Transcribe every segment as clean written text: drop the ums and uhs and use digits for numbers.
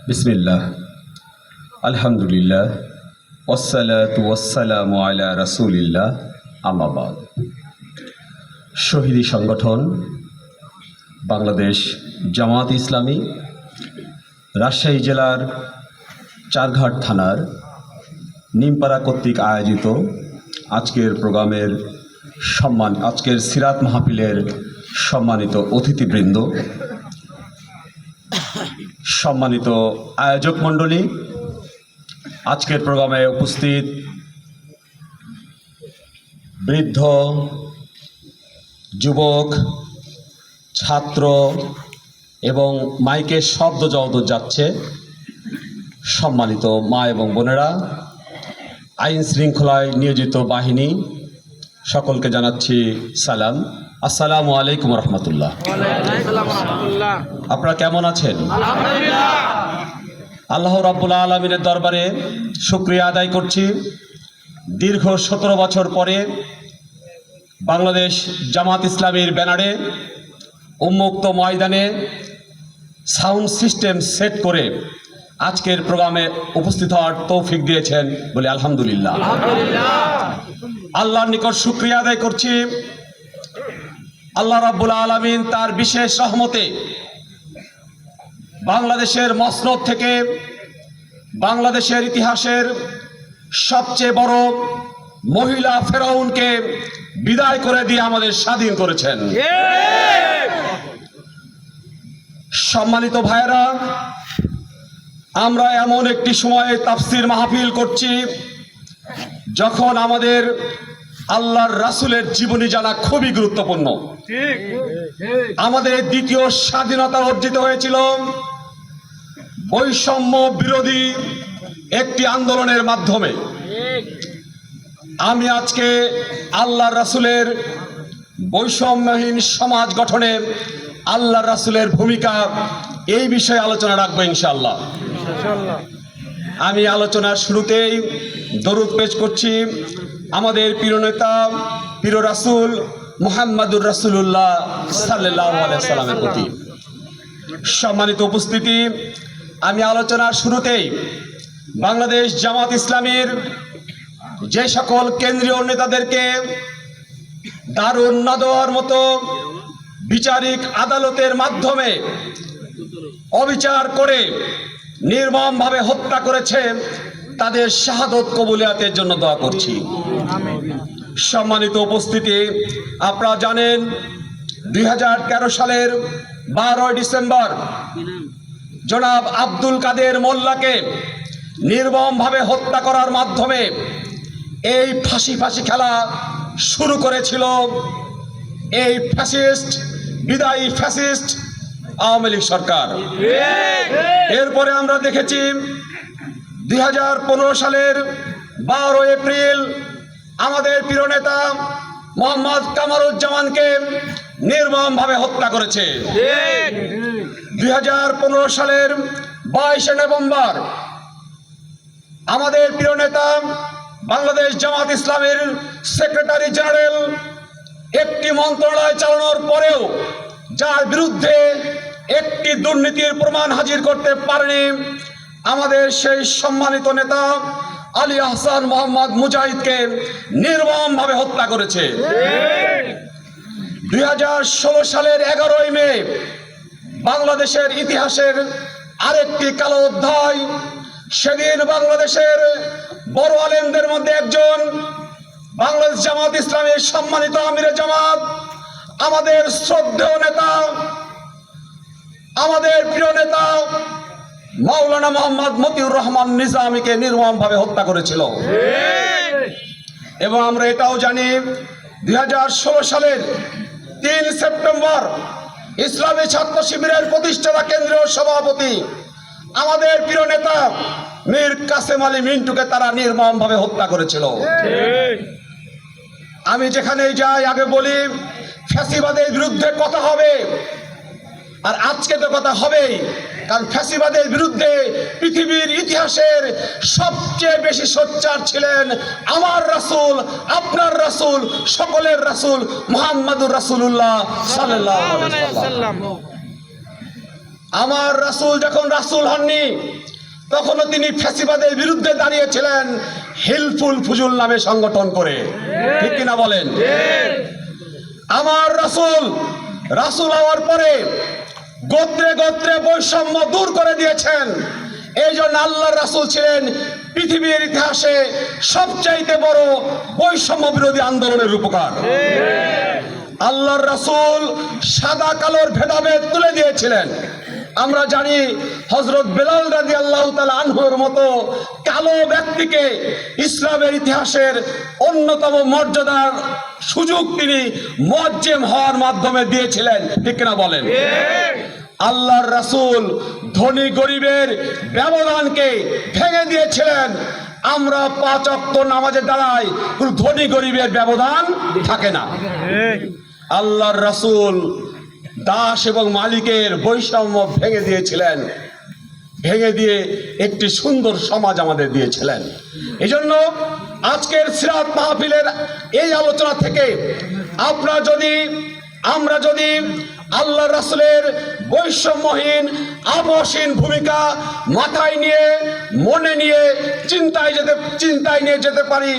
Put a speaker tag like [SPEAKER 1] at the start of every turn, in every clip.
[SPEAKER 1] বিসমিল্লাহ, আলহামদুলিল্লাহ, ওয়াসসালাতু ওয়াসসালামু আলা রাসূলিল্লাহ, আম্মা বাদ। শহীদি সংগঠন বাংলাদেশ জামাত ইসলামী রাজশাহী জেলার চারঘাট থানার নিমপাড়া কর্তৃক আয়োজিত আজকের প্রোগ্রামের আজকের সিরাত মাহফিলের সম্মানিত অতিথিবৃন্দ, সম্মানিত আয়োজক মণ্ডলী, আজকের প্রোগ্রামে উপস্থিত বৃদ্ধ, যুবক, ছাত্র এবং মাইকের শব্দ যত যাচ্ছে সম্মানিত মা এবং বোনেরা, আইন শৃঙ্খলায় নিয়োজিত বাহিনী, সকলকে জানাচ্ছি সালাম। আসসালামু আলাইকুম রহমতুল্লাহ। আপনারা কেমন আছেন? আল্লাহ রাব্বুল আলামিনের দরবারে শুকরিয়া আদায় করছি। দীর্ঘ 17 বছর পরে বাংলাদেশ জামাত ইসলামীর ব্যানারে উন্মুক্ত ময়দানে সাউন্ড সিস্টেম সেট করে আজকের প্রোগ্রামে উপস্থিত হওয়ার তৌফিক দিয়েছেন বলে আলহামদুলিল্লাহ। আল্লাহর নিকট শুকরিয়া আদায় করছি। আল্লাহ রাব্বুল আলামিন তার বিশেষ রহমতে বাংলাদেশের মসনদ থেকে বাংলাদেশের ইতিহাসের সবচেয়ে বড় মহিলা ফেরাউনকে বিদায় করে দিয়ে আমাদের স্বাধীন করেছেন। সম্মানিত ভাইয়েরা, আমরা এমন একটি সময়ে তাফসির মাহফিল করছি যখন আমাদের আল্লাহর রাসূলের জীবনী জানা খুবই গুরুত্বপূর্ণ। আমাদের দ্বিতীয় স্বাধীনতা অর্জিত হয়েছিল বৈষম্য বিরোধী একটি আন্দোলনের মাধ্যমে। আমি আজকে আল্লাহর রাসূলের বৈষম্যহীন সমাজ গঠনে আল্লাহর রাসূলের ভূমিকা এই বিষয়ে আলোচনা রাখবো ইনশাআল্লাহ। আমি আলোচনার শুরুতেই দরুদ পেশ করছি আমাদের প্রিয় নেতা, প্রিয় রাসূল মুহাম্মদুর রাসূলুল্লাহ সাল্লাল্লাহু আলাইহি সাল্লামের প্রতি। সম্মানিত উপস্থিতি, আমি আলোচনার শুরুতেই বাংলাদেশ জামাত ইসলামীর যে সকল কেন্দ্রীয় নেতাদেরকে দারুন নাদোয়ার মতো বিচারিক আদালতের মাধ্যমে অবিচার করে নির্মমভাবে হত্যা করেছে তাদের শাহাদত কবুলিয়াতের জন্য দোয়া করছি। সম্মানিত উপস্থিতি, আপনারা জানেন 2013 সালের 12 ডিসেম্বর জনাব আব্দুল কাদের মোল্লাকে নির্মমভাবে হত্যা করার মাধ্যমে এই ফাঁসি খেলা শুরু করেছিল এই ফ্যাসিস্ট, বিদায়ী ফ্যাসিস্ট আওয়ামী লীগ সরকার। এরপরে আমরা দেখেছি 2015 সালের 12 এপ্রিল আমাদের প্রিয় নেতা মোহাম্মদ কামারুজ্জামানকে নির্মমভাবে হত্যা করেছে। 2015 সালের 22 নভেম্বর আমাদের প্রিয় নেতা বাংলাদেশ জামাত ইসলামের সেক্রেটারি জেনারেল একটি মন্ত্রণালয় চালানোর পরেও যার বিরুদ্ধে একটি দুর্নীতির প্রমাণ হাজির করতে পারেনি আমাদের সেই সম্মানিত নেতা আলী আহসান মোহাম্মদ মুজাহিদকে নির্মমভাবে হত্যা করেছে। 2016 সালের 11 মে বাংলাদেশের ইতিহাসের আরেকটি কালো অধ্যায়। সেদিন বাংলাদেশের বড় আলেমদের মধ্যে একজন, বাংলাদেশ জামাত ইসলামের সম্মানিত আমিরে জামাত, আমাদের শ্রদ্ধেয় নেতা, আমাদের প্রিয় নেতা মাওলানা মোহাম্মদ মতিউর রহমান নিজামীকে নির্মমভাবে হত্যা করেছিল। এবং আমরা এটাও জানি 2016 সালের 3 সেপ্টেম্বর ইসলামী ছাত্র শিবিরের প্রতিষ্ঠাতা কেন্দ্রীয় সভাপতি আমাদের প্রিয় নেতা মীর কাসেম আলী মিন্টুকে তারা নির্মমভাবে হত্যা করেছিল। আমি যেখানেই যাই আগে বলি, ফ্যাসিবাদের বিরুদ্ধে কথা হবে, আর আজকে তো কথা হবেই। কারণ ফ্যাসিবাদের বিরুদ্ধে পৃথিবীর ইতিহাসের সবচেয়ে বেশি সোচ্চার ছিলেন আমার রাসূল, আপনার রাসূল, সকলের রাসূল মুহাম্মদুর রাসূলুল্লাহ সাল্লাল্লাহু আলাইহি ওয়াসাল্লাম। আমার রাসূল যখন রাসূল হননি তখনও তিনি ফ্যাসিবাদের বিরুদ্ধে দাঁড়িয়েছিলেন হিলফুল ফুজুল নামে সংগঠন করে, ঠিক কিনা বলেন? আমার রাসূল হওয়ার পরে গোত্রে গোত্রে বৈষম্য দূর করে দিয়েছেন। এই জন্য আল্লাহর রাসূল ছিলেন পৃথিবীর ইতিহাসে সবচাইতে বড় বৈষম্য বিরোধী আন্দোলনের রূপকার। আল্লাহর রাসূল সাদা কালোর ভেদাভেদ তুলে দিয়েছিলেন। আমরা জানি হযরত বেলাল রাদিয়াল্লাহু তাআলা আনহুর মতো কালো ব্যক্তিকে ইসলামের ইতিহাসের অন্যতম মর্যাদার সুযোগ তিনি মুয়াজ্জিম হওয়ার মাধ্যমে দিয়েছিলেন, ঠিক কিনা বলেন? আল্লাহর রাসূল ধনী গরিবের ব্যবধানকে ভেঙে দিয়েছিলেন। আমরা 5 ওয়াক্ত নামাজে দাঁড়াই, কিন্তু ধনী গরিবের ব্যবধান থাকে না। আল্লাহর রাসূল দাস এবং মালিকের বৈষম্য ভেঙে দিয়েছিলেন, ভেঙে দিয়ে একটি সুন্দর সমাজ আমাদের দিয়েছিলেন। এই জন্য আজকের সিরাত মাহফিলের এই আলোচনা থেকে আমরা যদি আল্লাহর রাসূলের বৈষম্যহীন আপসহীন ভূমিকা মাথায় নিয়ে মনে নিয়ে চিন্তায় নিয়ে যেতে পারি,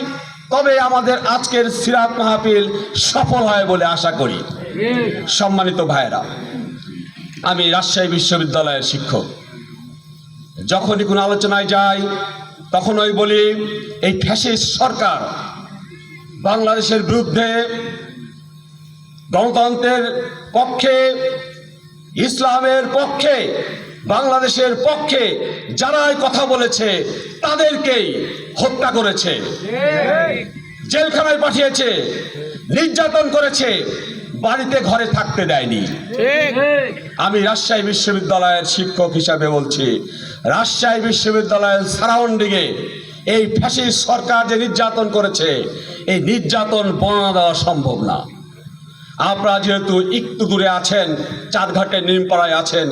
[SPEAKER 1] তবে আমাদের আজকের সিরাত মাহফিল সফল হয় বলে আশা করি। সম্মানিত ভাইয়েরা, আমি রাজশাহী বিশ্ববিদ্যালয়ের শিক্ষক। যখনই কোনো আলোচনায় যাই তখনই বলি এই ফ্যাসিস্ট সরকার বাংলাদেশের বিরুদ্ধে, গণতন্ত্রের পক্ষে, ইসলামের পক্ষে, বাংলাদেশের পক্ষে যারাই কথা বলেছে তাদেরকেই হত্যা করেছে, জেলখানায় পাঠিয়েছে, নির্যাতন করেছে, বাড়িতে ঘরে থাকতে দেয়নি। আমি রাজশাহী বিশ্ববিদ্যালয়ের শিক্ষক হিসাবে বলছি, রাজশাহী বিশ্ববিদ্যালয়ের সারাউন্ডিংয়ে এই ফ্যাসিস্ট সরকার যে নির্যাতন করেছে, এই নির্যাতন বর্ণনা দেওয়া সম্ভব না। আপনারা যেহেতু একটু দূরে আছেন, চাঁদঘাটের নিমপাড়ায় আছেন,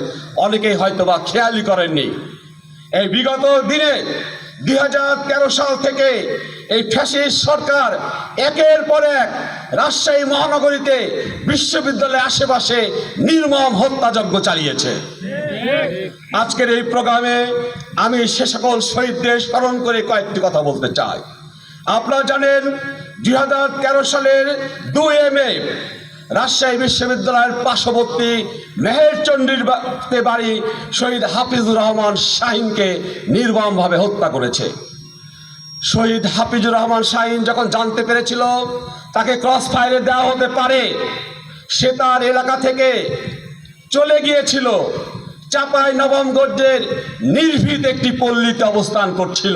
[SPEAKER 1] অনেকেই হয়তোবা খেয়ালই করেননি। এই বিগত দিনে 2013 সাল থেকে এই ফ্যাসিস্ট সরকার একের পর এক রাজশাহী মহানগরীতে বিশ্ববিদ্যালয়ের আশেপাশে নির্মম হত্যাযজ্ঞ চালিয়েছে। আজকের এই প্রোগ্রামে আমি সে সকল শহীদদের স্মরণ করে কয়েকটি কথা বলতে চাই। আপনারা জানেন 2013 সালের 2 মে রাজশাহী বিশ্ববিদ্যালয়ের পার্শ্ববর্তী মেহেরচণ্ডীর বাড়ি শহীদ হাফিজুর রহমান শাহীনকে নির্মমভাবে হত্যা করেছে। শহীদ হাফিজুর রহমান শাহীন যখন জানতে পেরেছিল তাকে ক্রস ফায়ারে দেওয়া হতে পারে, সে তার এলাকা থেকে চলে গিয়েছিল, চাঁপাই নবমগঞ্জের নির্ভীত একটি পল্লীতে অবস্থান করছিল।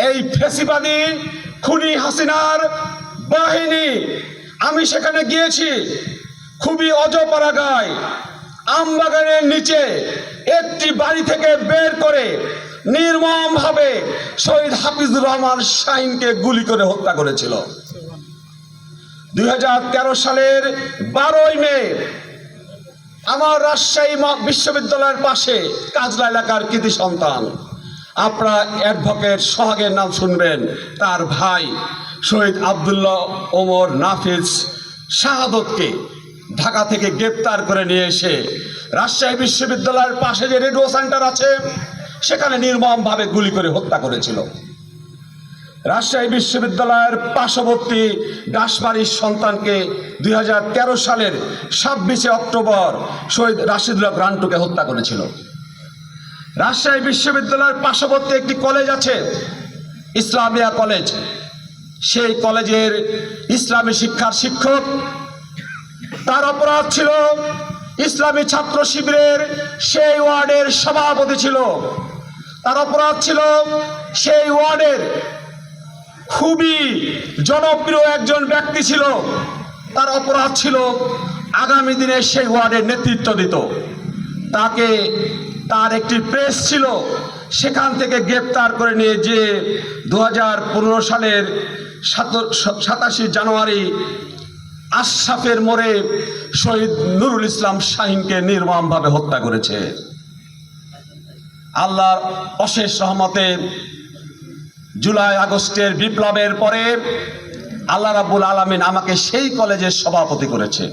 [SPEAKER 1] এই ফ্যাসিবাদী খুনি হাসিনার বাহিনী, আমি সেখানে গিয়েছি, খুবই অজপাড়াগায় আমবাগানের নিচে একটি বাড়ি থেকে বের করে নির্মমভাবে শহীদ হাফিজুর রহমান শাহীনকে গুলি করে হত্যা করেছিল। 2013 সালের 12 মে আমার রাজশাহী বিশ্ববিদ্যালয়ের পাশে কাজলা এলাকার কৃতি সন্তান, আপনারা অ্যাডভোকেট সোহাগের নাম শুনবেন, তার ভাই শহীদ আব্দুল্লাহ ওমর নাফিজ শাহাদতকে ঢাকা থেকে গ্রেপ্তার করে নিয়ে এসে রাজশাহী বিশ্ববিদ্যালয়ের পাশে যে রেডিও সেন্টার আছে সেখানে নির্মমভাবে গুলি করে হত্যা করেছিল। রাজশাহী বিশ্ববিদ্যালয়ের পার্শ্ববর্তী দাসবাড়ির সন্তানকে 2013 সালের 26 অক্টোবর শহীদ রাশিদুল্লাহ গ্রান্টুকে হত্যা করেছিল। রাজশাহী বিশ্ববিদ্যালয়ের পার্শ্ববর্তী একটি কলেজ আছে, ইসলামিয়া কলেজ, সেই কলেজের ইসলামী শিক্ষার শিক্ষক, তার অপরাধ ছিল ইসলামী ছাত্র শিবিরের সেই ওয়ার্ডের সভাপতি ছিল, তার অপরাধ ছিল সেই ওয়ার্ডের খুবই জনপ্রিয় একজন ব্যক্তি ছিল, তার অপরাধ ছিল আগামী দিনে সেই ওয়ার্ডের নেতৃত্ব দিত। তাকে, তার একটি প্রেস ছিল, সেখান থেকে গ্রেপ্তার করে নিয়ে যে 2015 সালের 27 জানুয়ারি আশরাফের মোড়ে শহীদ নুরুল ইসলাম শাহীনকে নির্মমভাবে হত্যা করেছে। আল্লাহর অশেষ রহমতে জুলাই আগস্টের বিপ্লবের পরে আল্লাহ রাব্বুল আলামিন আমাকে সেই কলেজের সভাপতি করেছে।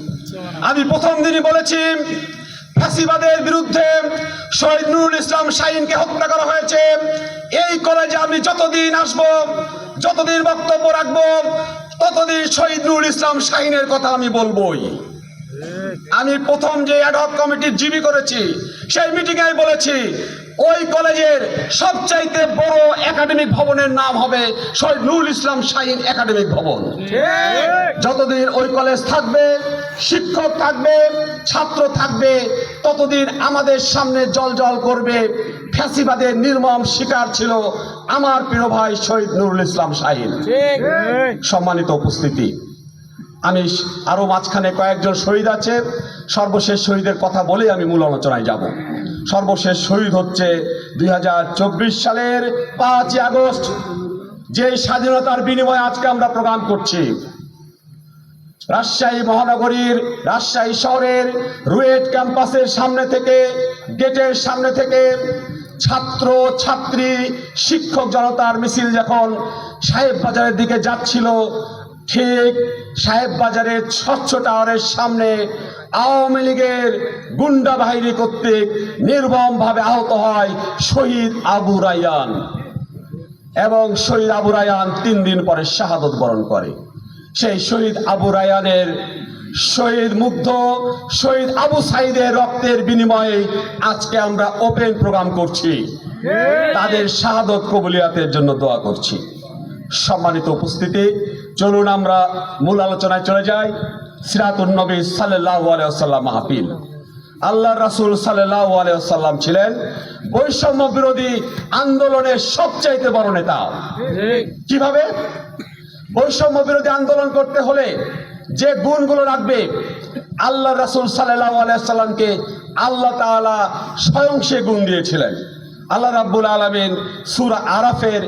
[SPEAKER 1] আমি প্রথম দিনই বলেছি, ফ্যাসিবাদের বিরুদ্ধে শহীদ নুরুল ইসলাম শাহীনকে হত্যা করা হয়েছে। এই কলেজে আমি যতদিন আসব, যতদিন বক্তব্য রাখবো, ততদিন শহীদ নুরুল ইসলাম শাহীনের কথা আমি বলবোই। আমি প্রথম যে অ্যাডহক কমিটির জিবি করেছি, সেই মিটিংয়ে আমি বলেছি ওই কলেজের সবচাইতে বড় একাডেমিক ভবনের নাম হবে শহীদ নুরুল ইসলাম শাহীন একাডেমিক ভবন। যতদিন ওই কলেজ থাকবে, শিক্ষক থাকবে, ছাত্র থাকবে, ততদিন আমাদের সামনে জল করবে ফ্যাসিবাদের নির্মম শিকার ছিল আমার প্রিয় ভাই শহীদ নুরুল ইসলাম শাহীন। সম্মানিত উপস্থিতি, আমি আরো মাঝখানে কয়েকজন শহীদ আছে, সর্বশেষ শহীদের কথা বলেই আমি মূল আলোচনায় যাব। সর্বশেষ শহীদ হচ্ছে 2024 সালের 5 আগস্ট, যে স্বাধীনতার বিনিময়ে আজকে আমরা প্রোগ্রাম করছি। রাজশাহী মহানগরীর, রাজশাহী শহরের রুয়েট ক্যাম্পাসের সামনে থেকে, গেটের সামনে থেকে ছাত্র ছাত্রী শিক্ষক জনতার মিছিল যখন সাহেব বাজারের দিকে যাচ্ছিল, ঠিক সাহেব বাজারের স্বচ্ছ টাওয়ারের সামনে আওয়ামী লীগের গুন্ডা বাহিনী কর্তৃক নির্মমভাবে আহত হয় শহীদ আবু রায়হান, এবং শহীদ আবু রায়হান 3 দিন পরে শাহাদত বরণ করে। সেই শহীদ আবু রায়হানের, শহীদ মুগ্ধ শহীদ আবু সাইদের রক্তের বিনিময়ে আজকে আমরা ওপেন প্রোগ্রাম করছি, তাদের শাহাদত কবুলিয়াতের জন্য দোয়া করছি। সম্মানিত উপস্থিতি, চলুন আমরা মূল আলোচনায় চলে যাই। সিরাতুন নবী সাল্লাল্লাহু আলাইহি ওয়াসাল্লাম মাহফিল। আল্লাহ রাসূল সাল্লাল্লাহু আলাইহি ওয়াসাল্লাম ছিলেন বৈষম্য বিরোধী আন্দোলনের সবচাইতে বড় নেতা। কিভাবে? বৈষম্য বিরোধী আন্দোলন করতে হলে যে গুণগুলো রাখবে, আল্লাহ রাসূল সাল্লাল্লাহু আলাইহি ওয়াসাল্লামকে আল্লাহ তাআলা স্বয়ং সে গুণ দিয়েছিলেন। আল্লাহ রাব্বুল আলামিন সূরা আরাফের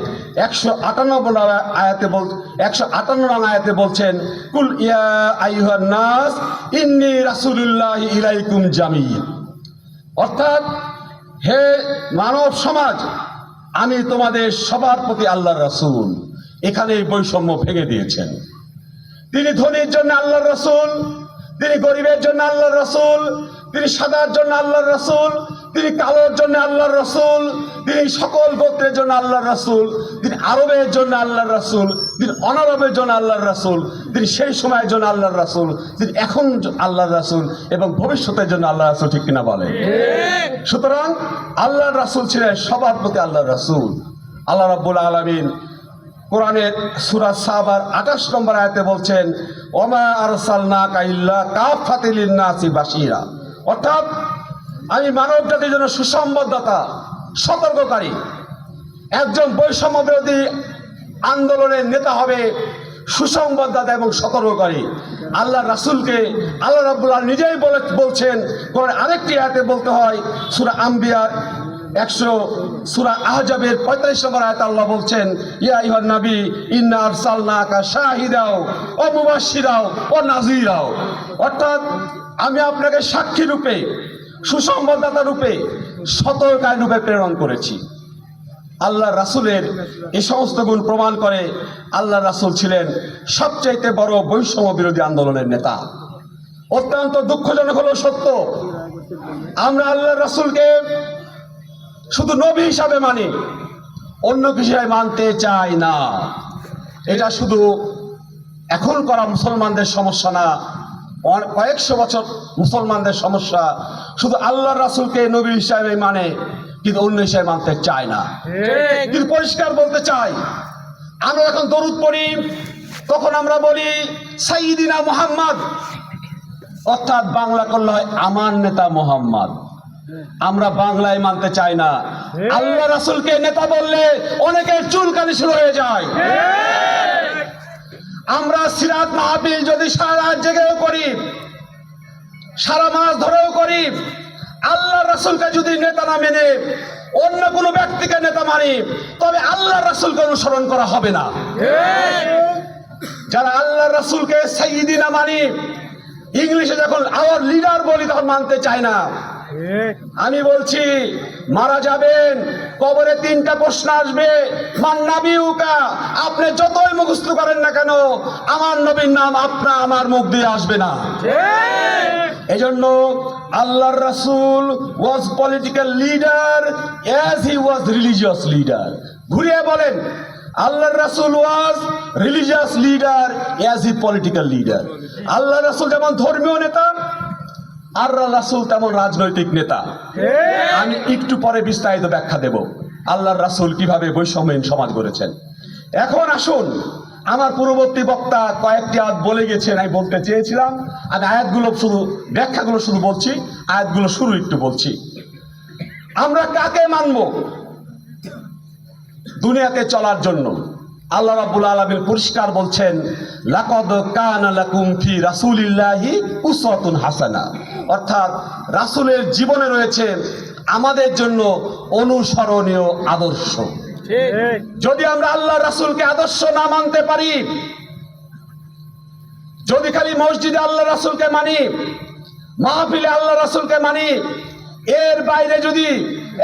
[SPEAKER 1] 158 নং আয়াতে বলছেন, কুল ইয়া আইয়ুহান নাস ইন্নী রাসূলুল্লাহি ইলাইকুম জামিল। অর্থাৎ, হে মানব সমাজ, আমি তোমাদের সবার প্রতি আল্লাহর রাসূল। এখানে বৈষম্য ভেঙে দিয়েছেন। তিনি ধনীর জন্য আল্লাহর রাসূল, তিনি গরিবের জন্য আল্লাহর রাসূল, তিনি সাদার জন্য আল্লাহর রাসূল, তিনি কালোর জন্য আল্লাহর রাসূল, তিনি সকল গোত্রের জন্য আল্লাহর রাসূল, তিনি আরবের জন্য আল্লাহর রাসূল, তিনি অনারবের জন্য আল্লাহর রাসূল, তিনি সেই সময়ের জন্য আল্লাহর রাসূল, তিনি এখন আল্লাহর রাসূল এবং ভবিষ্যতের জন্য আল্লাহর রাসূল। ঠিক কিনা বলেন? সুতরাং আল্লাহর রাসূল ছিলেন সবার প্রতি আল্লাহর রাসূল। আল্লাহ রাব্বুল আলামিন কোরআনের সূরা সাবার 28 নম্বর আয়াতে বলছেন, ওমা আরসালনাকা ইল্লা কাফাতাল লিন-নাসি বাশীরা। অর্থাৎ, আমি মানব জাতির জন্য সুসংবাদদাতা, সতর্ককারী। একজন বৈষম্য বিরোধী আন্দোলনের নেতা হবে সুসংবাদদাতা এবং সতর্ককারী। আল্লাহ রাসূলকে আল্লাহ রাব্বুল আলামিন নিজেই বলছেন। কোরআন আরেকটি আয়াতে বলতে হয়, সূরা আম্বিয়ার সূরা আহজাবের 45 নম্বর আয়াতে আল্লাহ বলছেন, ইয়া আইয়ুহান নবী ইন্না আরসালনাকা শাহিদাও ওয়া মুবাশশিরাও ওয়া নাযীরাও। অর্থাৎ, আমি আপনাকে সাক্ষী রূপে, সুসংবাদদাতা রূপে, সতর্ককারী রূপে প্রেরণ করেছি। আল্লাহ রাসূলের এই সমস্ত গুণ প্রমাণ করে আল্লাহ রাসূল ছিলেন সবচাইতে বড় বৈষম্য বিরোধী আন্দোলনের নেতা। অত্যন্ত দুঃখজনক হলো সত্য, আমরা আল্লাহ রাসূলকে শুধু নবী হিসাবে মানি, অন্য কিছু মানতে চাই না। এটা শুধু এখন করা মুসলমানদের সমস্যা না, কয়েকশো বছর মুসলমানদের সমস্যা। শুধু আল্লাহর রাসূলকে নবী হিসাবে মানে, কিন্তু অন্য হিসাবে মানতে চায় না। কিন্তু পরিষ্কার বলতে চাই, আমরা এখন দরুদ পড়ি, তখন আমরা বলি সাইয়্যিদিনা মুহাম্মদ, অর্থাৎ বাংলা করলে হয় আমার নেতা মুহাম্মদ। আমরা বাংলায় মানতে চাই না। আল্লাহ রাসূলকে নেতা বললে অনেকের চুলকানি শুরু হয়ে যায়। আমরা সিরাত মাহফিল যদি সারা রাত জেগেও করি, সারা মাস ধরেও করি, আল্লাহ রাসূলকে যদি নেতা না মেনে অন্য কোনো ব্যক্তিকে নেতা মানি, তবে আল্লাহ রাসূলকে অনুসরণ করা হবে না। যারা আল্লাহ রাসূলকে সাইয়্যিদিনা মানি, ইংলিশে যখন আওয়ার লিডার বলি তখন মানতে চায় না। আমি বলছি মারা যাবেন, কবরে তিনটা প্রশ্ন আসবে, মান নাবিউকা, আপনি যতই মুখস্থ করেন না কেন আমার নবীর নাম আমার মুখ দিয়ে আসবে না। এজন্য আল্লাহর রাসূল was political leader as he was religious leader. ঘুরিয়ে বলেন, আল্লাহর রাসূল was religious leader as he political leader. আল্লাহর রাসূল যেমন ধর্মীয় নেতা, আর রাসূল তেমন রাজনৈতিক নেতা। আমি একটু পরে বিস্তারিত ব্যাখ্যা দেব আল্লাহর রাসূল কিভাবে বৈষম্যহীন সমাজ গড়েছেন। এখন আসুন, আমার পূর্ববর্তী বক্তা কয়েকটি আয়াত বলে গেছেন, আমি বলতে চেয়েছিলাম, আমি আয়াতগুলো শুধু ব্যাখ্যাগুলো শুধু বলছি, আয়াতগুলো শুরু একটু বলছি। আমরা কাকে মানব দুনিয়াতে চলার জন্য? আল্লাহ রাব্বুল আলামিন পরিষ্কার বলছেন, লাকাদ কানা লাকুম ফি রাসূলিল্লাহি উসওয়াতুন হাসানা, অর্থাৎ রাসূলের জীবনে রয়েছে আমাদের জন্য অনুসরণীয় আদর্শ। যদি আমরা আল্লাহ রাসূলকে আদর্শ না মানতে পারি, যদি খালি মসজিদে আল্লাহ রাসূলকে মানি, মাহফিলে আল্লাহ রাসূলকে মানি, এর বাইরে যদি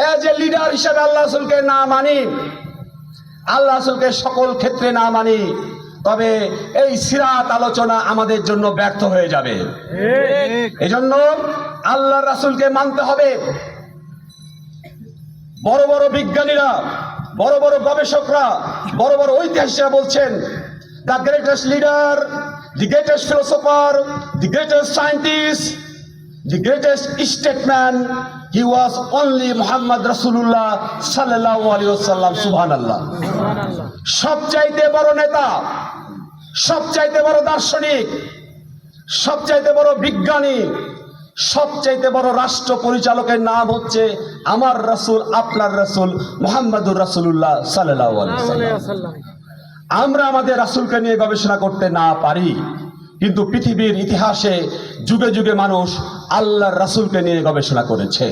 [SPEAKER 1] এজ এ লিডার হিসেবে আল্লাহ রাসূলকে না মানি, আল্লাহ রাসূলকে সকল ক্ষেত্রে না মানি, তবে এই সিরাত আলোচনা আমাদের জন্য ব্যর্থ হয়ে যাবে। এজন্য আল্লাহ রাসূলকে মানতে হবে। বড় বড় বিজ্ঞানীরা, বড় বড় গবেষকরা, বড় বড় ঐতিহাসিকরা বলছেন, the greatest leader, the greatest philosopher, the greatest scientist, the greatest statesman, he was only Muhammad রাসূলুল্লাহ সাল্লাল্লাহু আলাইহি ওয়াসাল্লাম। সুবহানাল্লাহ। সবচাইতে বড় নেতা, সবচাইতে বড় দার্শনিক, সবচাইতে বড় বিজ্ঞানী, সবচাইতে বড় রাষ্ট্র পরিচালকের নাম হচ্ছে আমার রাসূল, আপনার রাসূল মুহাম্মদুর রাসূলুল্লাহ সাল্লাল্লাহু আলাইহি ওয়াসাল্লাম। আমরা আমাদের রাসূলকে নিয়ে গবেষণা করতে না পারি, কিন্তু পৃথিবীর ইতিহাসে যুগে যুগে মানুষ আল্লাহর রাসূলকে নিয়ে গবেষণা করেছে।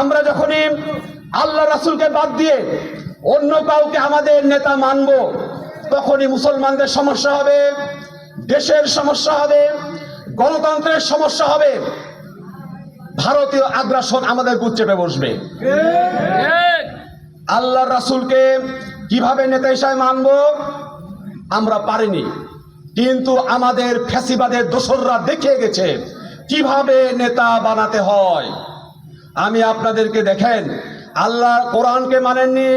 [SPEAKER 1] আমরা যখনই আল্লাহর রাসূলকে বাদ দিয়ে অন্য কাউকে আমাদের নেতা মানব, তখনই মুসলমানদের সমস্যা হবে, দেশের সমস্যা হবে, গণতন্ত্রের সমস্যা হবে, ভারতীয় আগ্রাসন আমাদের বুক চেপে বসবে। আল্লাহর রাসূলকে কিভাবে নেতা হিসেবে মানব আমরা পারিনি, কিন্তু আমাদের ফ্যাসিবাদের দোসররা দেখিয়ে গেছে কিভাবে নেতা বানাতে হয়। আমি আপনাদেরকে দেখেন, আল্লাহ কোরআনকে মানেননি,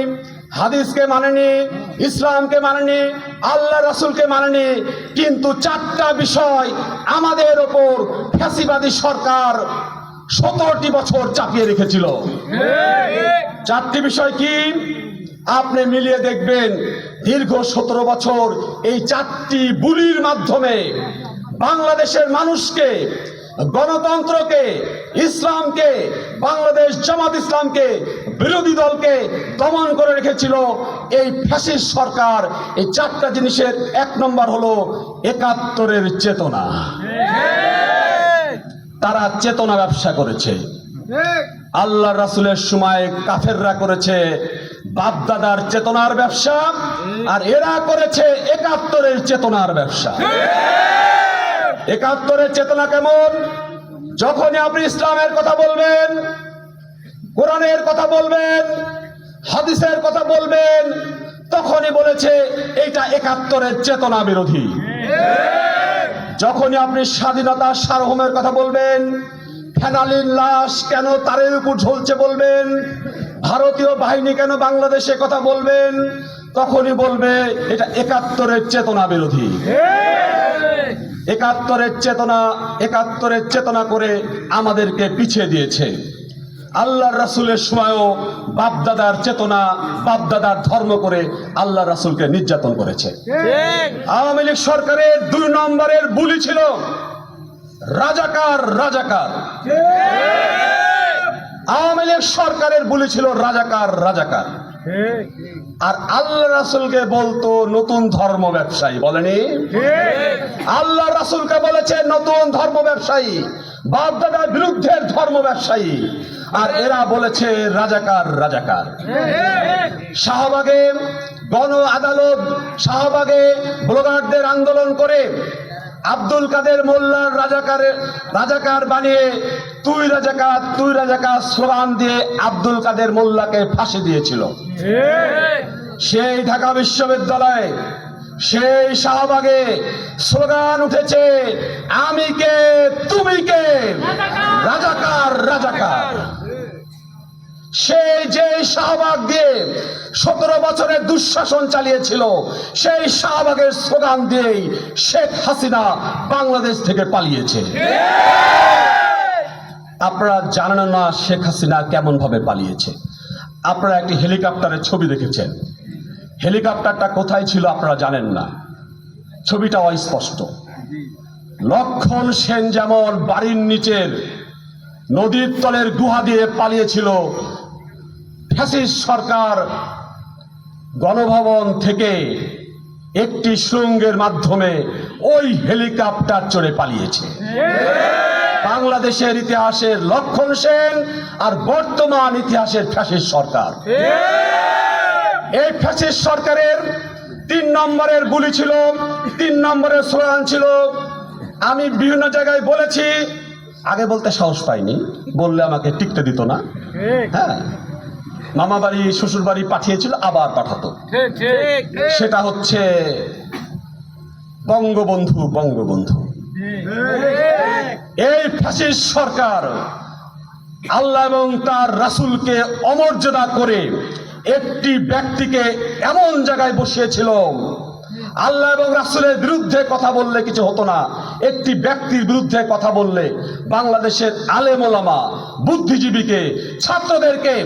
[SPEAKER 1] হাদিসকে মানেনি, ইসলামকে মানেনি, আল্লাহ রাসূলকে মানেনি, কিন্তু চারটা বিষয় আমাদের ওপর ফ্যাসিবাদী সরকার 17টি বছর চাপিয়ে রেখেছিল। চারটি বিষয় কি আপনি মিলিয়ে দেখবেন, দীর্ঘ 17 বছর এই চারটি বুলির মাধ্যমে বাংলাদেশের মানুষকে, গণতন্ত্রকে, ইসলামকে, বাংলাদেশ জামাত ইসলামকে, বিরোধী দলকে দমন করে রেখেছিল এই ফ্যাসিস্ট সরকার। এই চারটা জিনিসের এক নম্বর হলো ৭১-এর চেতনা। তারা চেতনা ব্যবসা করেছে। আল্লাহ রাসূলের সময় কাফেররা করেছে বাপদাদার চেতনার ব্যবসা, আর এরা করেছে ৭১-এর চেতনার ব্যবসা। ৭১-এর চেতনা কেমন? যখনই আপনি ইসলামের কথা বলবেন, কোরআনের কথা বলবেন, হাদিসের কথা বলবেন, তখনই বলেছে এটা ৭১-এর চেতনা বিরোধী। যখনই আপনি স্বাধীনতা সার্বভৌমের কথা বলবেন, ফেনালির লাশ কেন তারের উপর ঝুলছে বলবেন, ভারতীয় বাহিনী কেন বাংলাদেশে কথা বলবেন, তখনই বলবে এটা ৭১-এর চেতনা বিরোধী। ৭১-এর চেতনা করে আমাদেরকে পিছিয়ে দিয়েছে। আল্লাহর রাসূলের সময়ও বাপদাদার চেতনা, বাপদাদার ধর্ম করে আল্লাহ রাসূলকে নির্যাতন করেছে। আওয়ামী লীগ সরকারের ২ নম্বরের বুলি ছিল রাজাকার। রাজাকার আওয়ামী লীগ সরকারের বুলি ছিল রাজাকার। রাজাকার আর আল্লাহ রাসূলকে বলতো নতুন ধর্ম ব্যবসায়ী। বলেনি? আল্লাহ রাসূলকে বলেছে নতুন ধর্ম ব্যবসায়ী, বাপদাদার বিরুদ্ধের ধর্ম ব্যবসায়ী, আর এরা বলেছে রাজাকার। রাজাকার শাহবাগে গণ আদালত, শাহবাগে ব্লগারদের আন্দোলন করে আব্দুল কাদের মোল্লার রাজাকার বানিয়ে তুই রাজাকার স্লোগান দিয়ে আব্দুল কাদের মোল্লাকে ফাঁসি দিয়েছিল। সেই ঢাকা বিশ্ববিদ্যালয়ে সেই শাহবাগে স্লোগান উঠেছে, আমি কে তুমি কে, রাজাকার রাজাকার। সেই যে শাহবাগ দিয়ে 17 বছরের দুঃশাসন চালিয়েছিল, সেই শাহবাগের স্লোগান দিয়েই শেখ হাসিনা বাংলাদেশ থেকে পালিয়েছে। আপনারা জানেন না শেখ হাসিনা কেমন ভাবে পালিয়েছে। আপনারা একটি হেলিকপ্টারের ছবি দেখেছেন, হেলিকপ্টারটা কোথায় ছিল আপনারা জানেন না, ছবিটা অস্পষ্ট। লক্ষণ সেন যেমন বাড়ির নিচের নদীর তলের গুহা দিয়ে পালিয়েছিল, ফ্যাসিস্ট সরকার গণভবন থেকে একটি সুড়ঙ্গের মাধ্যমে ওই হেলিকপ্টার চড়ে পালিয়েছে। বাংলাদেশের ইতিহাসের লক্ষণ সেন আর বর্তমান ইতিহাসের ফ্যাসিস্ট সরকার। এই ফ্যাসিস্ট সরকারের 3 নম্বরের গুলি ছিল, 3 নম্বরের স্লোগান ছিল। আমি বিভিন্ন জায়গায় বলেছি, আগে বলতে সাহস পাইনি, বললে আমাকে টিকতে দিত না। হ্যাঁ, মামা বাড়ি শ্বশুর বাড়ি পাঠিয়েছিল, আবার পাঠাতো। সেটা হচ্ছে বঙ্গবন্ধু বঙ্গবন্ধু। এই ফ্যাসিস্ট সরকার আল্লাহ এবং তার রাসূলকে অমর্যাদা করে একটি ব্যক্তিকে এমন জায়গায় বসিয়েছিল, আল্লাহ এবং রাসূলের বিরুদ্ধে কথা বললে কিছু হতো না, একটি ব্যক্তির বিরুদ্ধে কথা বললে বাংলাদেশের আলেম ওলামা, বুদ্ধিজীবীকে, ছাত্রদেরকে,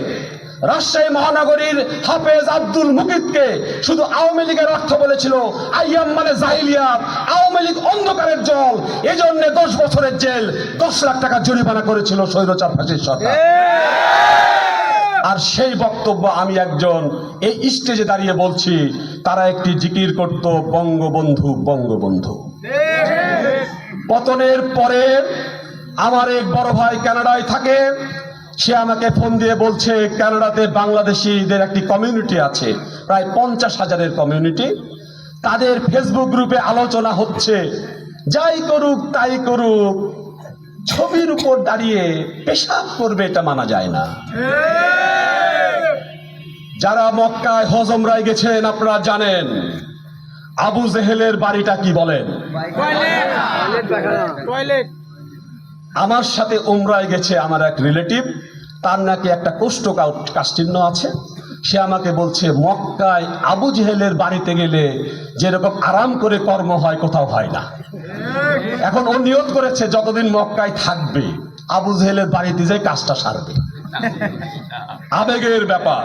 [SPEAKER 1] রাজশাহী মহানগরীর হাফেজ আব্দুল মুকিতকে শুধু আওয়ামী লীগের অর্থ বলেছিল, আইয়াম মানে জাহিলিয়াত, আওয়ামী লীগ অন্ধকারের জল, এজন্য 10 বছরের জেল, 10 লাখ টাকা জরিমানা করেছিল স্বৈরাচার ফ্যাসিস্ট সরকার। আর সেই বক্তব্য আমি একজন এই স্টেজে দাঁড়িয়ে বলছি, তারা একটি জিকির করত, বঙ্গবন্ধু বঙ্গবন্ধু। পতনের পরে আমার এক বড় ভাই কানাডায় থাকে, সে আমাকে ফোন দিয়ে বলছে কানাডাতে বাংলাদেশিদের একটি কমিউনিটি আছে, প্রায় 50,000-এর কমিউনিটি। তাদের ফেসবুক গ্রুপে আলোচনা হচ্ছে, যাই করুক তাই করুক, ছবির উপর দাঁড়িয়ে পেশাব করবে এটা মানা যায় না। যারা মক্কায় হজ উমরায় গেছেন আপনারা জানেন আবু জেহেলের বাড়িটা কি বলেন। আমার সাথে উমরায় গেছে আমার এক রিলেটিভ, তার নাকি একটা কোষ্ঠকাঠিন্য আছে। সে আমাকে বলছে মক্কায় আবু জেহেলের বাড়িতে গেলে যেরকম আরাম করে কর্ম হয় কোথাও হয় না। এখন ও নিয়ত করেছে যতদিন মক্কায় থাকবে আবু জেহেলের বাড়িতে যে কাজটা সারবে। আবেগের ব্যাপার।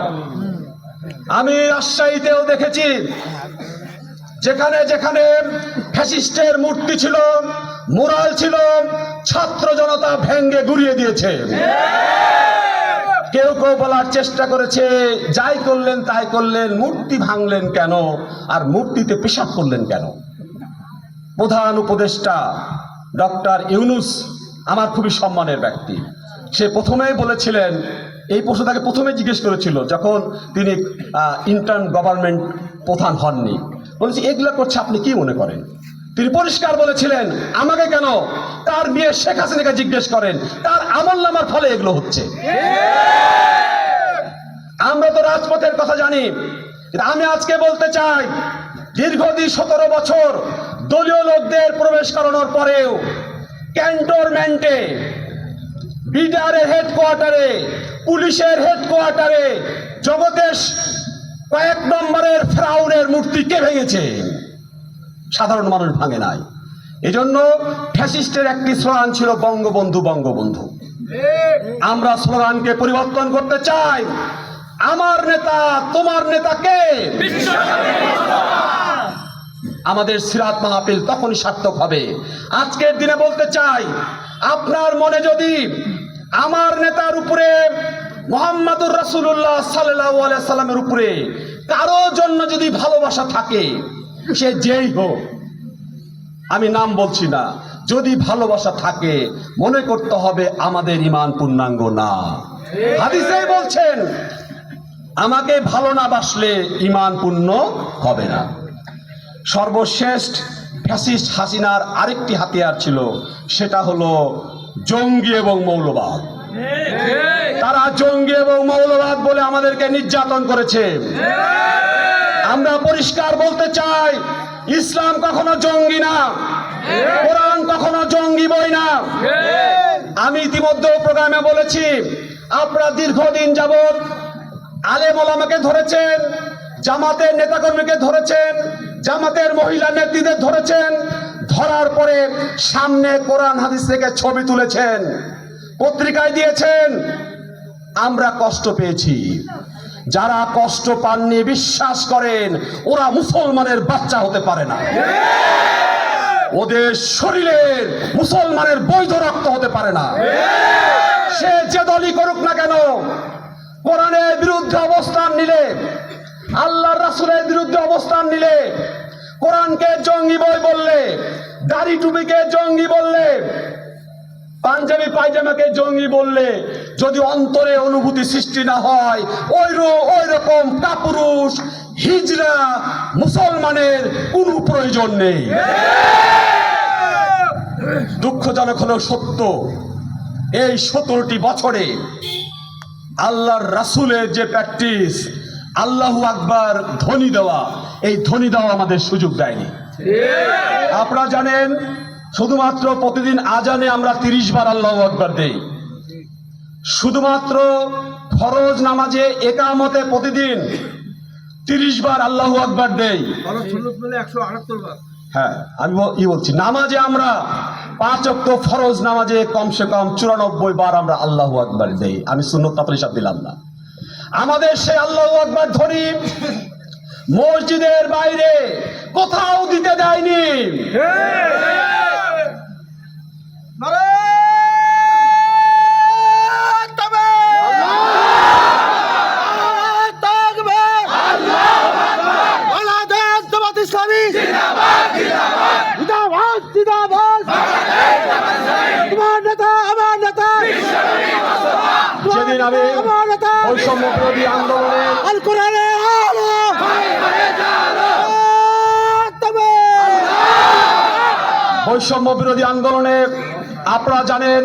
[SPEAKER 1] আমি রাজশাহীতেও দেখেছি, যেখানে যেখানে ফ্যাসিস্টের মূর্তি ছিল, মুরাল ছিল, ছাত্র জনতা ভেঙ্গে গুড়িয়ে দিয়েছে। কেউ কেউ বলার চেষ্টা করেছে, যাই করলেন তাই করলেন, মূর্তি ভাঙলেন কেন আর মূর্তিতে পেশাব করলেন কেন? প্রধান উপদেষ্টা ডক্টর ইউনূস আমার খুবই সম্মানের ব্যক্তি, সে প্রথমেই বলেছিলেন, এই প্রশ্ন তাকে প্রথমে জিজ্ঞেস করেছিল যখন তিনি ইন্টার্ন গভর্নমেন্ট প্রধান হননি, বলেছি এগুলো করছে আপনি কি মনে করেন? তিনি পরিষ্কার বলেছিলেন, আমাকে কেন, তার মেয়ে শেখ হাসিনাকে জিজ্ঞেস করেন, তার আমলনামার ফলে এগুলো হচ্ছে। আমরা তো রাজপথের কথা জানি। আমি আজকে বলতে চাই, দীর্ঘদিন 17 বছর দলীয় লোকদের প্রবেশ করানোর পরেও ক্যান্টনমেন্টে, বিডিআরের হেডকোয়ার্টারে, পুলিশের হেডকোয়ার্টারে জগতেশ কয়েক নম্বরের ফেরাউনের মূর্তি কে ভেঙেছে? সাধারণ মানুষ ভাঙে নাই। এজন্য ফ্যাসিস্টের একটি স্লোগান ছিল বঙ্গবন্ধু বঙ্গবন্ধু। আমরা স্লোগানকে পরিবর্তন করতে চাই। আমার নেতা তোমার নেতা কে? আমাদের সিরাত মাহফিল তখনই সার্থক হবে। আজকের দিনে বলতে চাই, আপনার মনে যদি আমার নেতার উপরে, মুহাম্মাদুর রাসূলুল্লাহ সাল্লাল্লাহু আলাইহি সাল্লামের উপরে কারো জন্য যদি ভালোবাসা থাকে, সে যেই হোক, আমি নাম বলছি না, যদি ভালোবাসা থাকে মনে করতে হবে আমাদের ঈমান পূর্ণাঙ্গ না। হাদিসে বলছেন, আমাকে ভালো না বাসলে ঈমান পূর্ণ হবে না। সর্বশেষ ফ্যাসিস্ট হাসিনার আরেকটি হাতিয়ার ছিল, সেটা হলো জঙ্গি এবং মৌলবাদ। তারা জঙ্গি এবং মৌলবাদ বলে আমাদেরকে নির্যাতন করেছে। আমরা পরিষ্কার বলতে চাই, ইসলাম কখনো জঙ্গি না, কোরআন কখনো জঙ্গি বই না। আমি ইতিমধ্যে প্রোগ্রামে বলেছি, আপনারা দীর্ঘদিন যাবৎ আলেম ওলামাকে ধরেছেন, জামাতের নেতাকর্মীকে ধরেছেন, জামাতের মহিলা নেত্রীদের ধরেছেন, ধরার পরে সামনে কোরআন হাদিস থেকে ছবি তুলেছেন, পত্রিকায় দিয়েছেন। আমরা কষ্ট পেয়েছি। যারা কষ্ট পাননি বিশ্বাস করেন ওরা মুসলমানের বাচ্চা হতে পারে না, ওদের শরীরের মুসলমানের বৈধ রক্ত হতে পারে না। সে যে দলই করুক না কেন, কোরআনের বিরুদ্ধে অবস্থান নিলে, আল্লাহর রাসূলের বিরুদ্ধে অবস্থান নিলে, কোরআনকে জঙ্গি বই বললে, দাড়ি টুপিকে জঙ্গি বললে, পাঞ্জাবি পায়জামাকে জঙ্গি বললে, যদি অন্তরে অনুভূতি সৃষ্টি না হয়, ওই রকম কাপুরুষ হিজড়া মুসলমানের কোনো প্রয়োজন নেই। দুঃখজনক হলেও সত্য, এই 17টি বছরে আল্লাহর রাসূলের যে প্র্যাকটিস, আল্লাহু আকবার ধ্বনি দেওয়া, এই ধ্বনি দেওয়া আমাদের সুযোগ দেয়নি। আপনারা জানেন, শুধুমাত্র প্রতিদিন আজানে আমরা 30 বার আল্লাহু আকবার দেই। শুধুমাত্র ফরজ নামাজে একামতে প্রতিদিন 30 বার আল্লাহু আকবার দেই। হ্যাঁ, আমি বলছি, নামাজে আমরা 5 ওয়াক্ত ফরজ নামাজে কমসে কম 94 বার আমরা আল্লাহু আকবার দেই। আমি সুন্নত তাফসীর হিসাব দিলাম না। আমাদের সেই আল্লাহু আকবার ধ্বনি মসজিদের বাইরে কোথাও দিতে দেয়নি। যেদিন আমি বৈষম্য বিরোধী আন্দোলনে বৈষম্য বিরোধী আন্দোলনে আপনারা জানেন,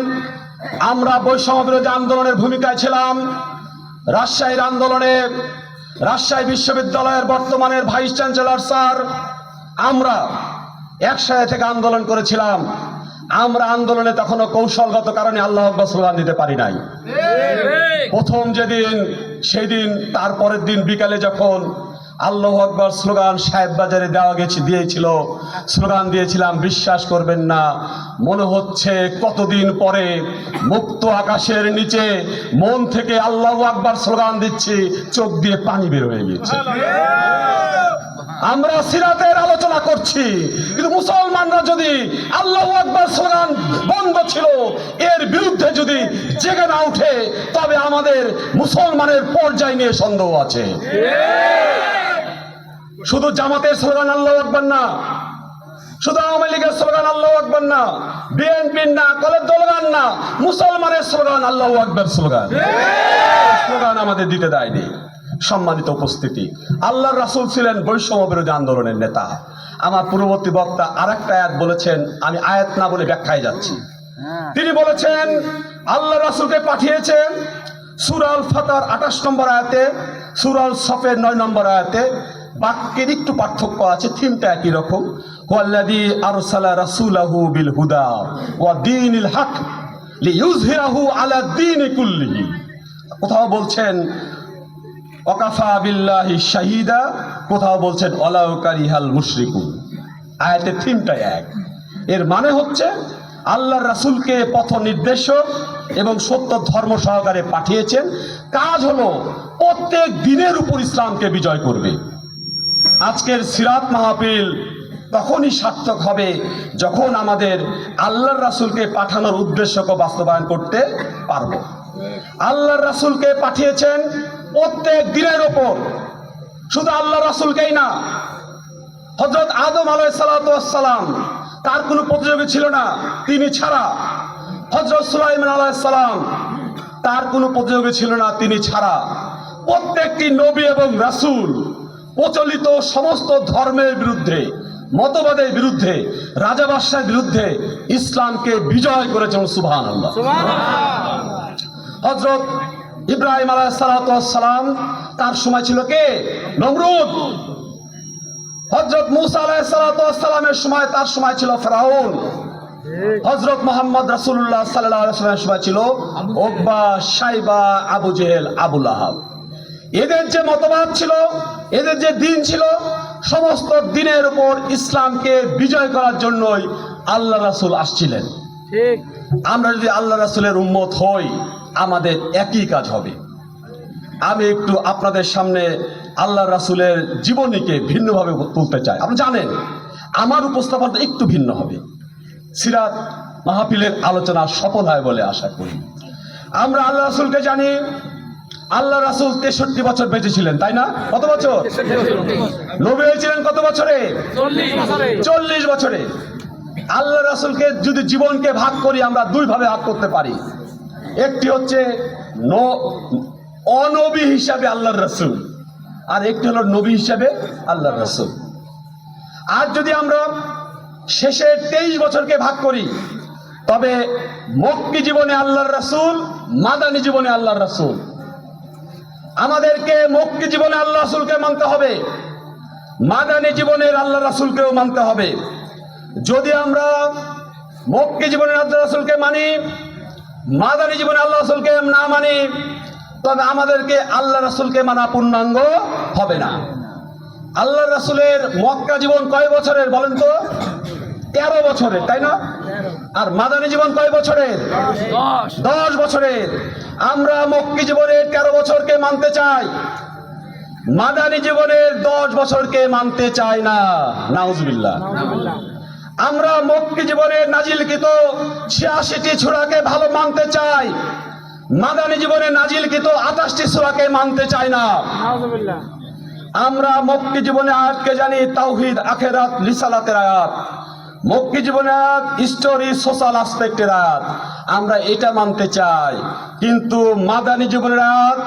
[SPEAKER 1] আমরা বৈষম্য বিরোধী আন্দোলনের ভূমিকায় ছিলাম। রাজশাহীর আন্দোলনে রাজশাহী বিশ্ববিদ্যালয়ের বর্তমানের ভাইস চ্যান্সেলর স্যার, আমরা একসাথে থেকে আন্দোলন করেছিলাম। আমরা আন্দোলনে তখনও কৌশলগত কারণে আল্লাহু আকবার স্লোগান দিতে পারি নাই। প্রথম যেদিন, সেই দিন তারপরের দিন বিকালে যখন আল্লাহু আকবার স্লোগান সাহেব বাজারে দিয়েছিল, স্লোগান দিয়েছিলাম, বিশ্বাস করবেন না, মনে হচ্ছে কতদিন পরে মুক্ত আকাশের নিচে মন থেকে আল্লাহু আকবার স্লোগান দিচ্ছি, চোখ দিয়ে পানি বের হয়ে গেছে। আমরা সিরাতের আলোচনা করছি, কিন্তু মুসলমানরা যদি আল্লাহু আকবার স্লোগান বন্ধ ছিল এর বিরুদ্ধে যদি জেগে না উঠে, তবে আমাদের মুসলমানের পর্যায় নিয়ে সন্দেহ আছে। শুধু জামাতের স্লোগান আল্লাহু আকবার না, শুধু আওয়ামী লীগের স্লোগান আল্লাহু আকবার না, বিএনপির না, কলের দলগান না, মুসলমানের স্লোগান আল্লাহু আকবার স্লোগান আমাদের দিতে দেয়নি। সম্মানিত উপস্থিতি, আল্লাহর রাসূল ছিলেন বৈষম্য বিরোধী আন্দোলনের নেতা। আমার পূর্ববর্তী বক্তা আরেকটা আয়াত বলেছেন, আমি আয়াত না বলে ব্যাখ্যায় যাচ্ছি। তিনি বলেছেন আল্লাহ রাসূলকে পাঠিয়েছেন সূরা আল ফাতর 28 নম্বর আয়াতে, সূরা আল সফের 9 নম্বর আয়াতে। বাক্যের একটু পার্থক্য আছে, থিমটা একই রকম। ওয়াল্লাযী আরসালা রাসূলাহু বিল হুদা ওয়া দীনিল হক লিইয়ুযহিরাহু আলা দীনি কুল্লিহি। কোথাও বলছেন ওয়াকাফা বিল্লাহি শাহিদা, কোথাও বলছেন ওয়ালাউ কারিহাল মুশরিকুন। আয়াতের থিমটা এক। এর মানে হচ্ছে আল্লাহর রাসূলকে পথ নির্দেশক এবং সত্য ধর্ম সহকারে পাঠিয়েছেন। কাজ হলো প্রত্যেক দিনের উপর ইসলামকে বিজয় করবে। আজকের সিরাত মাহফিল তখনই সার্থক হবে যখন আমাদের আল্লাহর রাসূলকে পাঠানোর উদ্দেশ্যকে বাস্তবায়ন করতে পারবো। আল্লাহর রাসূলকে পাঠিয়েছেন প্রত্যেক দিনের ওপর, শুধু আল্লাহর রাসূলকেই না। হযরত আদম আলাইহিস সালাতু ওয়াস সালাম, তার কোনো প্রতিযোগী ছিল না তিনি ছাড়া। হযরত সুলাইমান আলাইহিস সালাম, তার কোনো প্রতিযোগী ছিল না তিনি ছাড়া। প্রত্যেকটি নবী এবং রাসূল প্রচলিত সমস্ত ধর্মের বিরুদ্ধে মতবাদের বিরুদ্ধে, রাজা বাদশার বিরুদ্ধে ইসলামকে বিজয় করেছেন। সুবহানাল্লাহ। হযরত ইব্রাহিম আলাইহিস সালাম, তার সময় ছিল কে? নমরুদ। হযরত মুসা আলাইহিস সালামের সময়, তার সময় ছিল ফেরাউন। হযরত মুহাম্মদ রাসূলুল্লাহ সাল্লাল্লাহু আলাইহি ওয়াসাল্লামের সময় ছিল উকবা, শাইবা, আবু জেহেল, আবু লাহাব। এদের যে মতবাদ ছিল, এদের যে দিন ছিল, সমস্ত দিনের উপর ইসলামকে বিজয় করার জন্যই আল্লাহ রাসূল আসছিলেন। ঠিক, আমরা যদি আল্লাহ রাসূলের উম্মত হই, আমাদের একই কাজ হবে। আমি একটু আপনাদের সামনে আল্লাহ রাসূলের জীবনীকে ভিন্নভাবে তুলতে চাই। আপনি জানেন আমার উপস্থাপনটা একটু ভিন্ন হবে। সিরাত মাহফিলের আলোচনা সফল হয় বলে আশা করি। আমরা আল্লাহ রাসূলকে জানি, আল্লাহ রাসূল 63 বছর বেঁচে ছিলেন, তাই না? কত বছর? নবী হয়েছিলেন কত বছরে? 40 বছরে। আল্লাহ রাসূলকে যদি জীবনকে ভাগ করি, আমরা দুই ভাবে ভাগ করতে পারি। একটি হচ্ছে অনবী হিসাবে আল্লাহর রাসূল, আর একটি হলো নবী হিসাবে আল্লাহর রাসূল। আর যদি আমরা শেষের 23 বছরকে ভাগ করি, তবে মক্কি জীবনে আল্লাহর রাসূল, মাদানী জীবনে আল্লাহর রাসূল। আমাদেরকে মক্কি জীবনে আল্লাহ রাসূলকে মানতে হবে, মাদানী জীবনের আল্লাহ রাসূলকেও মানতে হবে। যদি আমরা মক্কি জীবনের আল্লাহ রাসূলকে মানি, মাদানী জীবনে আল্লাহ রাসূলকে না মানি, তবে আমাদেরকে আল্লাহ রাসূলকে মানা পূর্ণাঙ্গ হবে না। আল্লাহ রাসূলের মক্কা জীবন কয় বছরের বলেন তো? 13 বছরের, তাই না? আর মাদানী জীবন কয় বছরের? 10 বছরের। আমরা মক্কি জীবনের 13 বছরকে মানতে চাই, মাদানী জীবনের 10 বছরকে মানতে চাই না। নাউজুবিল্লাহ। আমরা মক্কি জীবনের নাজিলকৃত 86টি সূরাকে ভালো মানতে চাই, মাদানী জীবনে নাজিলকৃত 28টি সূরাকে মানতে চাই না। নাউজুবিল্লাহ। আমরা মক্কি জীবনে আয়াতকে জানি তাওহীদ, আখিরাত, রিসালাতের আয়াত। মক্কি জীবনে আয়াত হিস্টোরি, সোশ্যাল অ্যাসপেক্টের আয়াত, আমরা এটা মানতে চাই। কিন্তু মাদানী জীবনের আয়াত,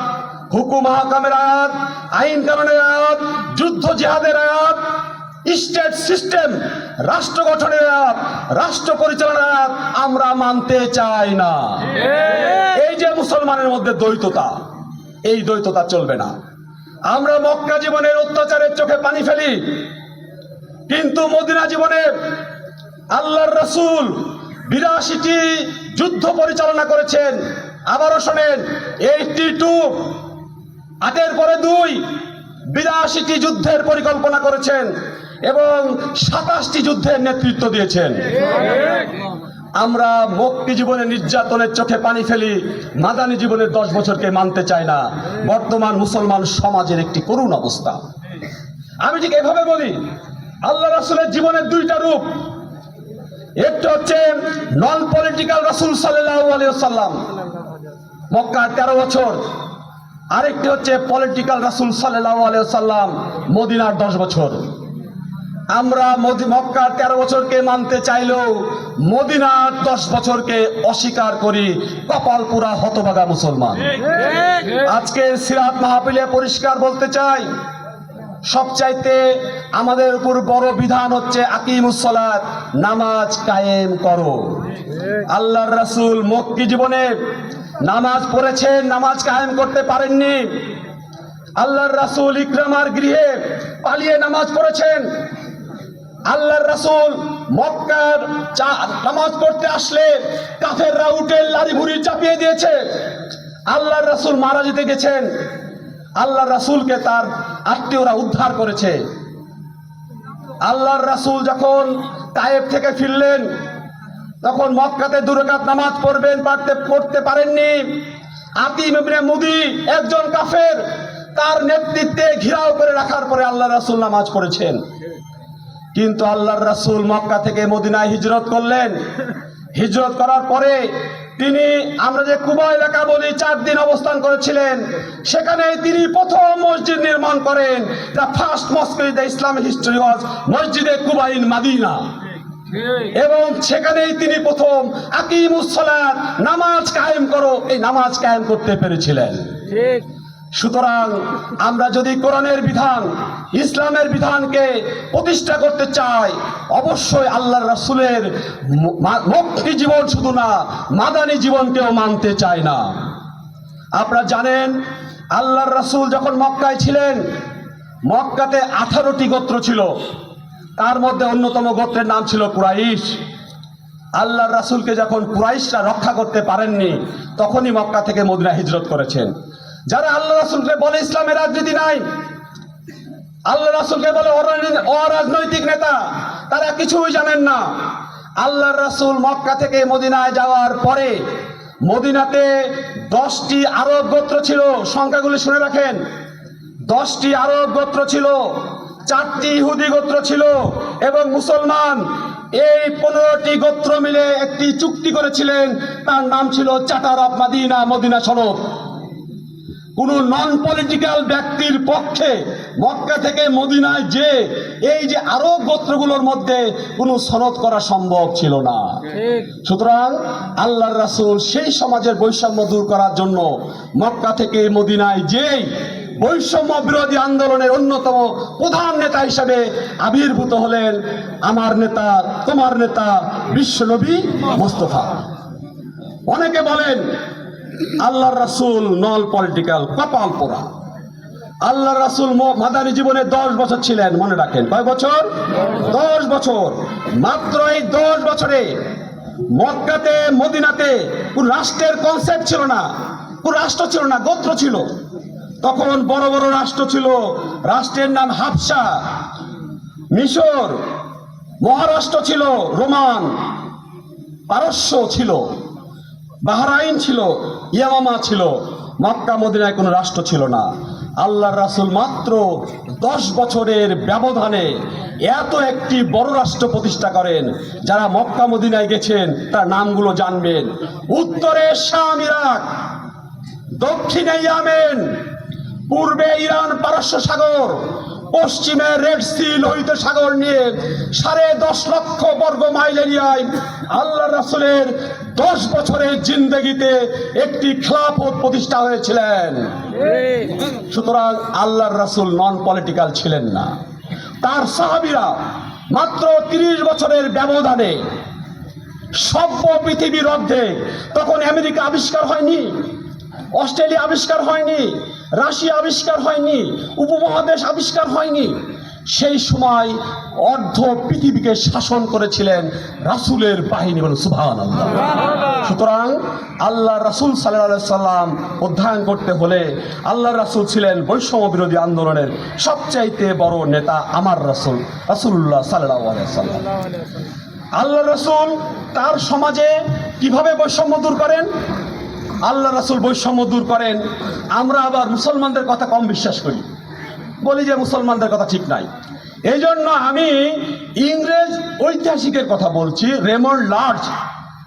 [SPEAKER 1] হুকুম হাকামের আয়াত, আইন কানুনের আয়াত, যুদ্ধ জিহাদের আয়াত, স্টেট সিস্টেম, রাষ্ট্র গঠনের আয়াত, রাষ্ট্র পরিচালনার আয়াত আমরা মানতে চাই না। এই যে মুসলমানের মধ্যে দ্বৈততা, এই দ্বৈততা চলবে না। আমরা মক্কা জীবনের অত্যাচারের চোখে পানি ফেলি, কিন্তু মদিনা জীবনে আল্লাহর রাসূল 82টি যুদ্ধ পরিচালনা করেছেন। আবারও শোনেন, 82, 8-এর পরে 2, 82টি যুদ্ধের পরিকল্পনা করেছেন এবং 27টি যুদ্ধের নেতৃত্ব দিয়েছেন। আমরা মক্কি জীবনে নির্যাতনের চোখে পানি ফেলি, মাদানী জীবনের 10 বছরকে মানতে চাই না। বর্তমান মুসলমান সমাজের একটি করুণ অবস্থা। আমি ঠিক এভাবে বলি, আল্লাহ রাসূলের জীবনের 2টা রূপ। একটা হচ্ছে নন পলিটিক্যাল রাসূল সাল্লাল্লাহু আলাইহি ওয়াসাল্লাম, মক্কার 13 বছর। আরেকটি হচ্ছে পলিটিক্যাল রাসূল সাল্লাল্লাহু আলাইহি ওয়াসাল্লাম, মদিনার 10 বছর। আমরা মক্কার 13 বছরকে মানতে চাইলেও মদিনার 10 বছরকে অস্বীকার করি। কপাল পুরা হতভাগা মুসলমান। আজকে সিরাত মাহফিলে পরিষ্কার বলতে চাই, সবচাইতে আমাদের উপর বড় বিধান হচ্ছে আকিমুস সালাত, নামাজ কায়েম করো। আল্লাহর রাসূল মক্কি জীবনে নামাজ পড়েছেন, নামাজ কায়েম করতে পারেননি। আল্লাহর রাসূল ইকরামার গৃহে পালিয়ে নামাজ পড়েছেন। আল্লাহর রাসূল মক্কার নামাজ পড়তে আসলে কাফেররা উটের লাড়ি ভুড়ি চাপিয়ে দিয়েছে। আল্লাহর রাসূল মারা যেতে গেছেন, আল্লাহর রাসূলকে তার আত্মীয়রা উদ্ধার করেছে। আল্লাহর রাসূল যখন তায়েফ থেকে ফিরলেন, তখন মক্কাতে 2 রাকাত নামাজ পড়তে পারেননি। আতিম ইবনে মুদি, একজন কাফের, তার নেতৃত্বে ঘেরাও করে রাখার পরে আল্লাহর রাসূল নামাজ পড়েছেন। কিন্তু আল্লাহর রাসূল মক্কা থেকে মদিনায় হিজরত করলেন। হিজরত করার পরে তিনি, আমরা যে কুবা এলাকা বলি, 4 দিন অবস্থান করেছিলেন। সেখানে তিনি প্রথম মসজিদ নির্মাণ করেন। The first মস্ক in the Islamic history ওয়াজ মসজিদে কুবা ইন মাদিনা। এবং সেখানেই তিনি প্রথম আকিমুস সালাত, নামাজ কায়েম করো, এই নামাজ কায়েম করতে পেরেছিলেন। সুতরাং আমরা যদি কোরআনের বিধান, ইসলামের বিধানকে প্রতিষ্ঠা করতে চাই, অবশ্যই আল্লাহর রাসূলের মক্কি জীবন শুধু না, মাদানী জীবনকেও মানতে চায় না। আপনারা জানেন, আল্লাহর রাসূল যখন মক্কায় ছিলেন, মক্কাতে 18টি গোত্র ছিল, তার মধ্যে অন্যতম গোত্রের নাম ছিল কুরাইশ। আল্লাহর রাসূলকে যখন কুরাইশরা রক্ষা করতে পারেননি, তখনই মক্কা থেকে মদিনা হিজরত করেছেন। যারা আল্লাহ রাসূলকে বলে ইসলামের রাজনীতি নাই, আল্লাহ রাসূলকে বলে অরাজনৈতিক নেতা, তারা কিছুই জানেন না। আল্লাহর রাসূল মক্কা থেকে মদিনায় যাওয়ার পরে মদিনাতে 10টি আরব গোত্র ছিল। সংখ্যাগুলি শুনে রাখেন, 10টি আরব গোত্র ছিল, 4টি ইহুদি গোত্র ছিল এবং মুসলমান। এই 15টি গোত্র মিলে একটি চুক্তি করেছিলেন, তার নাম ছিল চার্টার অফ মদিনা, মদিনা সনদ। কোন নন পলিটিক্যাল ব্যক্তির পক্ষে মক্কা থেকে মদিনায় যে এই যে আরব গোত্রগুলোর মধ্যে কোনো সনদ করা সম্ভব ছিল না। সুতরাং আল্লাহর রাসূল সেই সমাজের বৈষম্য দূর করার জন্য মক্কা থেকে মদিনায় যেই বৈষম্য বিরোধী আন্দোলনের অন্যতম প্রধান নেতা হিসেবে আবির্ভূত হলেন আমার নেতা, তোমার নেতা বিশ্বনবী মুস্তাফা। অনেকে বলেন আল্লাহর রাসূল নন পলিটিক্যাল, কপাল পোড়া। আল্লাহর রাসূল মাদানী জীবনে 10 বছর ছিলেন। মনে রাখেন, কয় বছর? 10 বছর। মাত্র এই 10 বছরে মক্কাতে মদিনাতে কোন রাষ্ট্রের কনসেপ্ট ছিল না, কোন রাষ্ট্র ছিল না, গোত্র ছিল। তখন বড় বড় রাষ্ট্র ছিল। রাষ্ট্রের নাম হাবশা, মিশর, মহারাষ্ট্র ছিল, রোমান, পারস্য ছিল, বাহরাইন ছিল, ইয়ামামা ছিল। মক্কা মদিনায় কোনো রাষ্ট্র ছিল না। আল্লাহর রাসূল মাত্র 10 বছরের ব্যবধানে এত একটি বড় রাষ্ট্র প্রতিষ্ঠা করেন। যারা মক্কা মদিনায় গেছেন তার নামগুলো জানবেন। উত্তরে শাম, ইরাক, দক্ষিণে ইয়েমেন, পূর্বে ইরান, পারস্য সাগর, পশ্চিমে রেড সি, লোহিত সাগর নিয়ে 10.5 লক্ষ বর্গ মাইল এরিয়ায় আল্লাহর রাসূলের 10 বছরের জিন্দেগিতে একটি খেলাফত প্রতিষ্ঠা হয়েছিলেন। সুতরাং আল্লাহর রাসূল নন পলিটিক্যাল ছিলেন না। তার সাহাবীরা মাত্র 30 বছরের ব্যবধানে সভ্য পৃথিবীর অর্ধেক, তখন আমেরিকা আবিষ্কার হয়নি, অস্ট্রেলিয়া আবিষ্কার হয়নি, রাশিয়া আবিষ্কার হয়নি, উপমহাদেশ আবিষ্কার হয়নি। সেই সময় অর্ধ পৃথিবীকে শাসন করেছিলেন রাসূলের বাহিনী। বলুন সুবহানাল্লাহ। সুতরাং আল্লাহ রাসূল সাল্লাল্লাহু আলাইহি সাল্লাম অধ্যয়ন করতে হলে আল্লাহ রাসূল ছিলেন বৈষম্য বিরোধী আন্দোলনের সবচাইতে বড় নেতা। আমার রাসূল রাসূলুল্লাহ সাল্লাল্লাহু আলাইহি সাল্লাম, আল্লাহ রাসূল তার সমাজে কিভাবে বৈষম্য দূর করেন? আল্লাহ রাসূল বৈষম্য দূর করেন। আমরা আবার মুসলমানদের কথা কম বিশ্বাস করি, বলি যে মুসলমানদের কথা ঠিক নাই। এই জন্য আমি ইংরেজ ঐতিহাসিকের কথা বলছি, রেমন্ড লার্জ।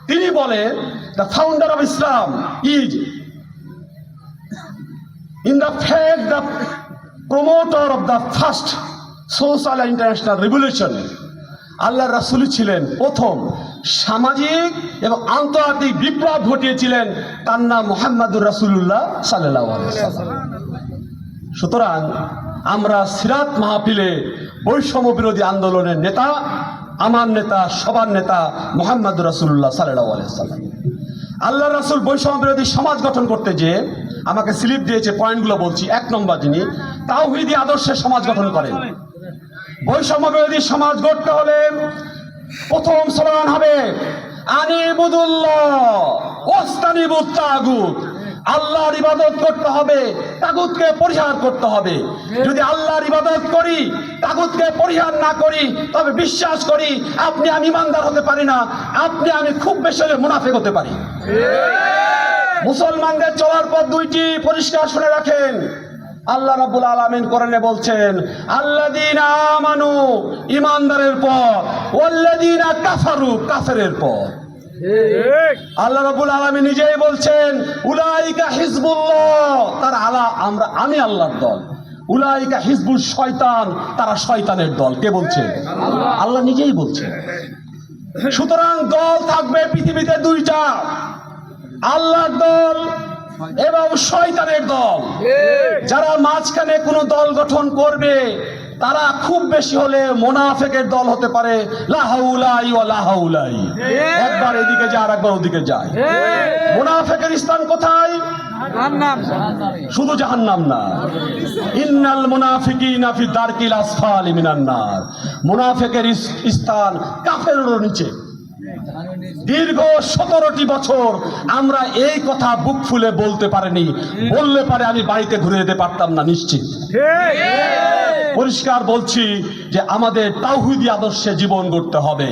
[SPEAKER 1] তিনি বলেন, the founder of Islam is in the fact the promoter of the first social international revolution. আল্লাহ রাসূল ছিলেন প্রথম সামাজিক এবং আন্তর্জাতিক বিপ্লব ঘটিয়েছিলেন। তার নাম মুহাম্মদুর রাসূলুল্লাহ সাল্লাল্লাহু আলাইহি ওয়াসাল্লাম। সুতরাং আমরা সিরাত মাহফিলে বৈষম্য বিরোধী আন্দোলনের নেতা, আমার নেতা, সবার নেতা মুহাম্মদুর রাসূলুল্লাহ সাল্লাল্লাহু আলাইহি ওয়াসাল্লাম। আল্লাহ রাসূল বৈষম্য বিরোধী সমাজ গঠন করতে যে আমাকে স্লিপ দিয়েছে, পয়েন্টগুলো বলছি। 1 নম্বর, যিনি তাওহীদি আদর্শে সমাজ গঠন করেন। বৈষম্য বিরোধী সমাজ গড়তে হলে প্রথম স্লোগান হবে আনিবুদুল্লাহ ওয়াস্তানিবুত তাগুত। আল্লাহর ইবাদত করতে হবে, তাগুতকে পরিহার করতে হবে। যদি আল্লাহর ইবাদত করি, তাগুতকে পরিহার না করি, তবে বিশ্বাস করি আপনি আমি ইমানদার হতে পারি না, আপনি আমি খুব বেশি হলে মুনাফিক হতে পারি। মুসলমানদের চলার পথ 2টি, পরিষ্কার শুনে রাখেন। আল্লাহ রাব্বুল আলামিন কোরআনে বলছেন আল্লাযীনা আমানু, ইমানদারের পথ, ওয়াল্লাযীনা কাফারু, কাফেরের পথ। আল্লাহ রাব্বুল আলামিন নিজেই বলছেন উলাইকা হিজবুল্লাহ, তারা আমি আল্লাহর দল। উলাইকা হিজবুশ শয়তান, তারা শয়তানের দল। কে বলছে? আল্লাহ নিজেই বলছেন। সুতরাং দল থাকবে পৃথিবীতে 2টা, আল্লাহর দল এবং শয়তানের দল। যারা মাঝখানে কোনো দল গঠন করবে তারা খুব বেশি হলে মুনাফিকের দল হতে পারে, লা হাউলাই ওয়া লা হাউলাই, একবার এদিকে যায় আর একবার ওদিকে যায়। মুনাফিকের স্থান কোথায়? শুধু জাহান্নাম না, ইন্নাল মুনাফিকিনা ফি দারকিল আসফালি মিনান নার, মুনাফিকের স্থান কাফেরের নিচে। দীর্ঘ 17টি বছর আমরা এই কথা বুক ফুলে বলতে পারিনি, বললে পারে আমি বাড়িতে ঘুরে যেতে পারতাম না নিশ্চিত। পরিষ্কার বলছি যে আমাদের তাওহীদি আদর্শে জীবন গড়তে হবে,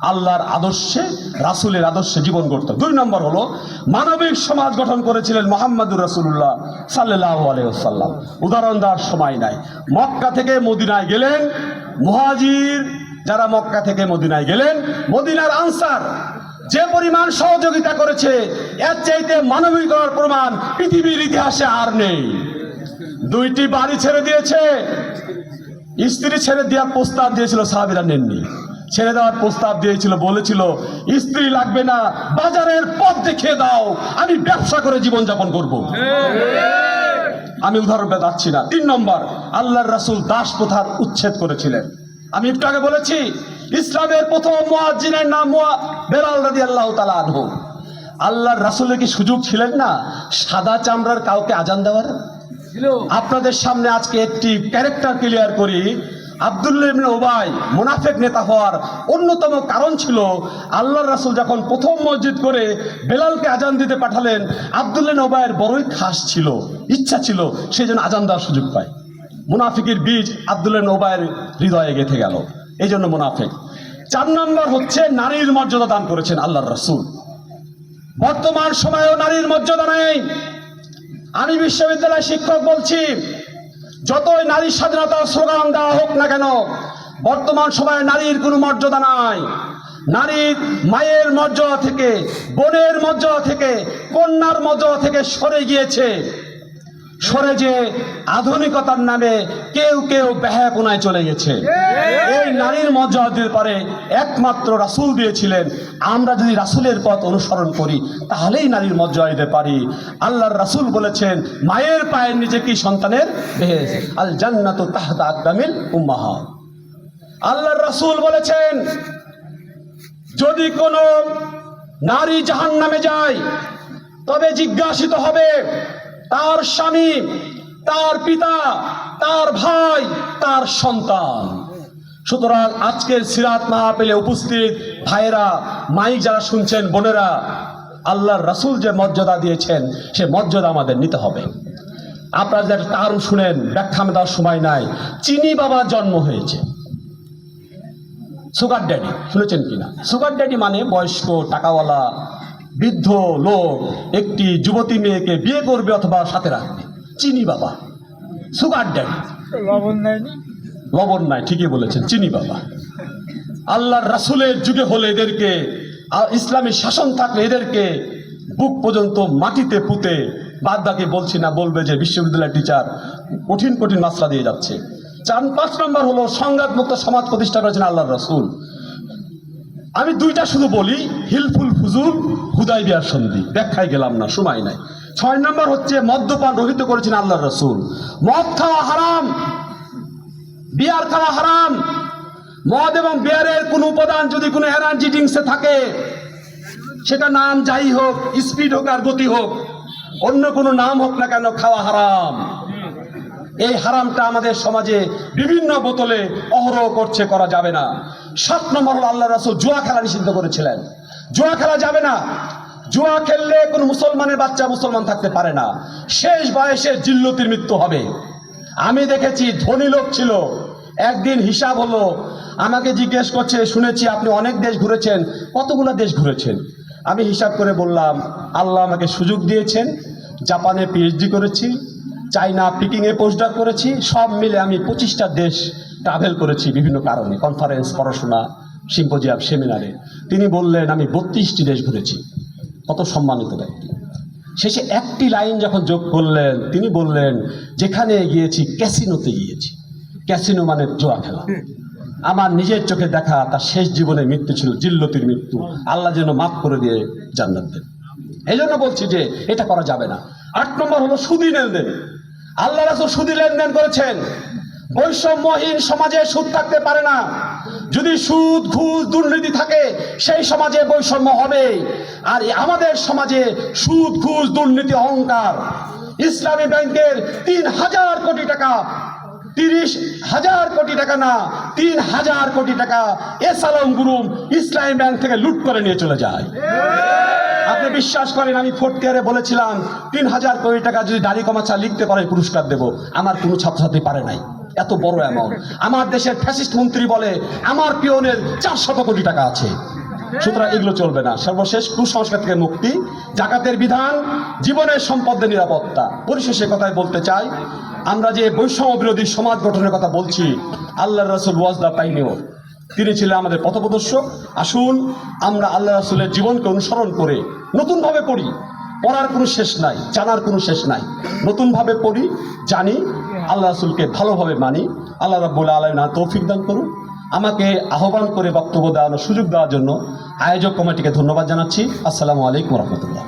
[SPEAKER 1] আল্লাহর আদর্শে, রাসূলের আদর্শে জীবন গড়তে। 2 নম্বর হলো মানবিক সমাজ গঠন করেছিলেন মুহাম্মদুর রাসূলুল্লাহ সাল্লাল্লাহু আলাইহি ওয়াসাল্লাম। উদাহরণ দেওয়ার সময় নাই। মক্কা থেকে মদিনায় গেলেন মুহাজির, যারা মক্কা থেকে মদিনায় গেলেন, মদিনার আনসার যে পরিমাণ সহযোগিতা করেছে এর চাইতে মানবিকতার প্রমাণ পৃথিবীর ইতিহাসে আর নেই। 2টি বাড়ি ছেড়ে দিয়েছে, স্ত্রী ছেড়ে দেওয়ার প্রস্তাব দিয়েছিল, সাহাবীরা নেননি। ছেড়ে দেওয়ার প্রস্তাব দিয়েছিল, বলেছিল স্ত্রী লাগবে না, বাজারের পথ দেখিয়ে দাও, আমি ব্যবসা করে জীবনযাপন করব। আমি উদাহরণ দেখাচ্ছি না। 3 নম্বর, আল্লাহর রাসূল দাস প্রথার উচ্ছেদ করেছিলেন। আমি একটু আগে বলেছি ইসলামের প্রথম মুয়াজ্জিনের নাম বেলাল রাদিয়াল্লাহু তাআলা আনহু। আল্লাহর রাসূলের কি সুযোগ ছিলেন না সাদা চামড়ার কাউকে আজান দেওয়ার? আপনাদের সামনে আজকে একটি ক্যারেক্টার ক্লিয়ার করি। আব্দুল্লাহ ইবনে উবাই মুনাফিক নেতা হওয়ার অন্যতম কারণ ছিল আল্লাহর রাসূল যখন প্রথম মসজিদ করে বেলালকে আজান দিতে পাঠালেন, আব্দুল্লাহ ইবনে উবাইয়ের বড়ই খাস ছিল, ইচ্ছা ছিল সেই জন্য আজান দেওয়ার সুযোগ পায়। মুনাফিকের বীজ আব্দুল্লাহ ইবনে উবাইয়ের হৃদয়ে গেঁথে গেল, এই জন্য মুনাফিক। 4 নম্বর হচ্ছে নারীর মর্যাদা দান করেছেন আল্লাহর রাসূল। বর্তমান সময়েও নারীর মর্যাদা নেই। আমি বিশ্ববিদ্যালয় শিক্ষক বলছি, যতই নারী স্বাধীনতার স্লোগান দেওয়া হোক না কেন, বর্তমান সময়ে নারীর কোনো মর্যাদা নাই। নারীর মায়ের মর্যাদা থেকে, বোনের মর্যাদা থেকে, কন্যার মর্যাদা থেকে সরে গিয়েছে। সরে যে আধুনিকতার নামে কেউ কেউ বেহায়াপনায় চলে গেছে। এই নারীর মর্যাদা দিতে পারে একমাত্র রাসূল দিয়েছিলেন। আমরা যদি রাসূলের পথ অনুসরণ করি তাহলেই নারীর মর্যাদা দিতে পারি। আল্লাহর রাসূল বলেছেন মায়ের পায়ের নিচে কি সন্তানের বেহেশত, আল জান্নাতু তাহতা আকদামিল উম্মাহাত। আল্লাহর রাসূল বলেছেন যদি কোনো নারী জাহান্নামে যায় তবে জিজ্ঞাসিত হবে তার স্বামী, তার পিতা, তার ভাই, তার সন্তান। সুতরাং আজকের সিরাত মাহফিলে উপস্থিত ভাইয়েরা, মাইক যারা শুনছেন, বোনেরা, আল্লাহর রাসূল যে মর্যাদা দিয়েছেন সে মর্যাদা আমাদের নিতে হবে। আপনারা যারা কারণ শুনেন, ব্যাখ্যা দেওয়ার সময় নাই। চিনি বাবার জন্ম হয়েছে, সুগার ড্যাডি, শুনেছেন কিনা? সুগার ড্যাডি মানে বয়স্ক টাকাওয়ালা বৃদ্ধ লোক একটি যুবতী মেয়েকে বিয়ে করবে অথবা সাথে রাখবে, চিনি বাবা, সুগার ড্যাডি। লবণ নাই, ঠিকই বলেছেন, চিনি বাবা। আল্লাহর রাসূলের যুগে হলে এদেরকে, ইসলামী শাসন থাকলে এদেরকে বুক পর্যন্ত মাটিতে পুঁতে, বাদ বাকি বলছি না, বলবে যে বিশ্ববিদ্যালয়ের টিচার কঠিন কঠিন মাসলা দিয়ে যাচ্ছে। 5 নম্বর হলো সংঘাত মুক্ত সমাজ প্রতিষ্ঠা করেছেন আল্লাহর রাসূল। আমি 2টা শুধু বলি, হিলফুল ফুজুল, হুদায়বিয়ার সন্ধি, ব্যাখ্যায় গেলাম না, সময় নাই। 6 নম্বর হচ্ছে মদ্যপান রহিত করেছেন আল্লাহর রাসূল। মদ খাওয়া হারাম, বিয়ার খাওয়া হারাম। মদ এবং বিয়ারের কোনো উপাদান যদি কোনো এনার্জি ড্রিঙ্কসে থাকে, সেটা নাম যাই হোক, স্পিড হোক আর গতি হোক, অন্য কোনো নাম হোক না কেন, খাওয়া হারাম। এই হারামটা আমাদের সমাজে বিভিন্ন বোতলে অহরহ করছে, করা যাবে না। 7 নম্বর হল আল্লাহর রাসূল জুয়া খেলা নিষিদ্ধ করেছিলেন। জুয়া খেলা যাবে না। জুয়া খেললে কোনো মুসলমানের বাচ্চা মুসলমান থাকতে পারে না, শেষ বয়সে জিল্লতির মৃত্যু হবে। আমি দেখেছি ধনী লোক ছিল, একদিন হিসাব হলো, আমাকে জিজ্ঞেস করছে, শুনেছি আপনি অনেক দেশ ঘুরেছেন, কতগুলো দেশ ঘুরেছেন? আমি হিসাব করে বললাম, আল্লাহ আমাকে সুযোগ দিয়েছেন, জাপানে পিএইচডি করেছি, চায়না পিকিংয়ে পোস্টডক করেছি, সব মিলে আমি 25টা দেশ ট্রাভেল করেছি বিভিন্ন কারণে, কনফারেন্স, পড়াশোনা, সিম্পোজিয়াম, সেমিনারে। তিনি বললেন আমি 32টি দেশ ঘুরেছি। কত সম্মানিত ব্যক্তি। শেষে একটি লাইন যখন যোগ করলেন, তিনি বললেন যেখানে গিয়েছি ক্যাসিনোতে গিয়েছি। ক্যাসিনো মানে জুয়া খেলা। আমার নিজের চোখে দেখা তার শেষ জীবনে মৃত্যু ছিল জিল্লতির মৃত্যু। আল্লাহ যেন মাফ করে দিয়ে জান্নাত দেন। এই জন্য বলছি যে এটা করা যাবে না। 8 নম্বর হলো সুদি লেনদেন। আল্লাহ রাসূল সুদি লেনদেন করেছেন। বৈষম্যহীন সমাজে সুদ থাকতে পারে না। যদি সুদ ঘুষ দুর্নীতি থাকে সেই সমাজে বৈষম্য হবে। আর আমাদের সমাজে সুদ ঘুষ দুর্নীতি অহংকার। ইসলামী ব্যাংকের 3,000 কোটি টাকা, 30,000 কোটি টাকা না, 3,000 কোটি টাকা এসালাম গ্রুপ ইসলামী ব্যাংক থেকে লুট করে নিয়ে চলে যায়। আপনি বিশ্বাস করেন, আমি 4th ইয়ারে বলেছিলাম 3,000 কোটি টাকা যদি দাড়ি কমাচা লিখতে পারে পুরস্কার দেব। আমার কোনো ছাত্রছাত্রী পারে নাই, এত বড় অ্যামাউন্ট। আমার দেশের ফ্যাসিস্ট মন্ত্রী বলে আমার পিয়নের 400 কোটি টাকা আছে। সুতরাং এগুলো চলবে না। সর্বশেষ কুসংস্কার থেকে মুক্তি, জাকাতের বিধান, জীবনের সম্পদের নিরাপত্তা। পরিশেষে কথায় বলতে চাই, আমরা যে বৈষম্য বিরোধী সমাজ গঠনের কথা বলছি, আল্লাহ রাসূল ওয়াজ দা পাইনিও, তিনি ছিলেন আমাদের পথপ্রদর্শক। আসুন আমরা আল্লাহ রাসূলের জীবনকে অনুসরণ করে নতুনভাবে পড়ি। পড়ার কোনো শেষ নাই, জানার কোনো শেষ নাই। নতুনভাবে পড়ি, জানি, আল্লাহ রাসূলকে ভালোভাবে মানি। আল্লাহ রাব্বুল আলামিন তৌফিক দান করুন। আমাকে আহ্বান করে বক্তব্য দেওয়ার সুযোগ দেওয়ার জন্য আয়োজক কমিটিকে ধন্যবাদ জানাচ্ছি। আসসালামু আলাইকুম ওয়া রাহমাতুল্লাহ।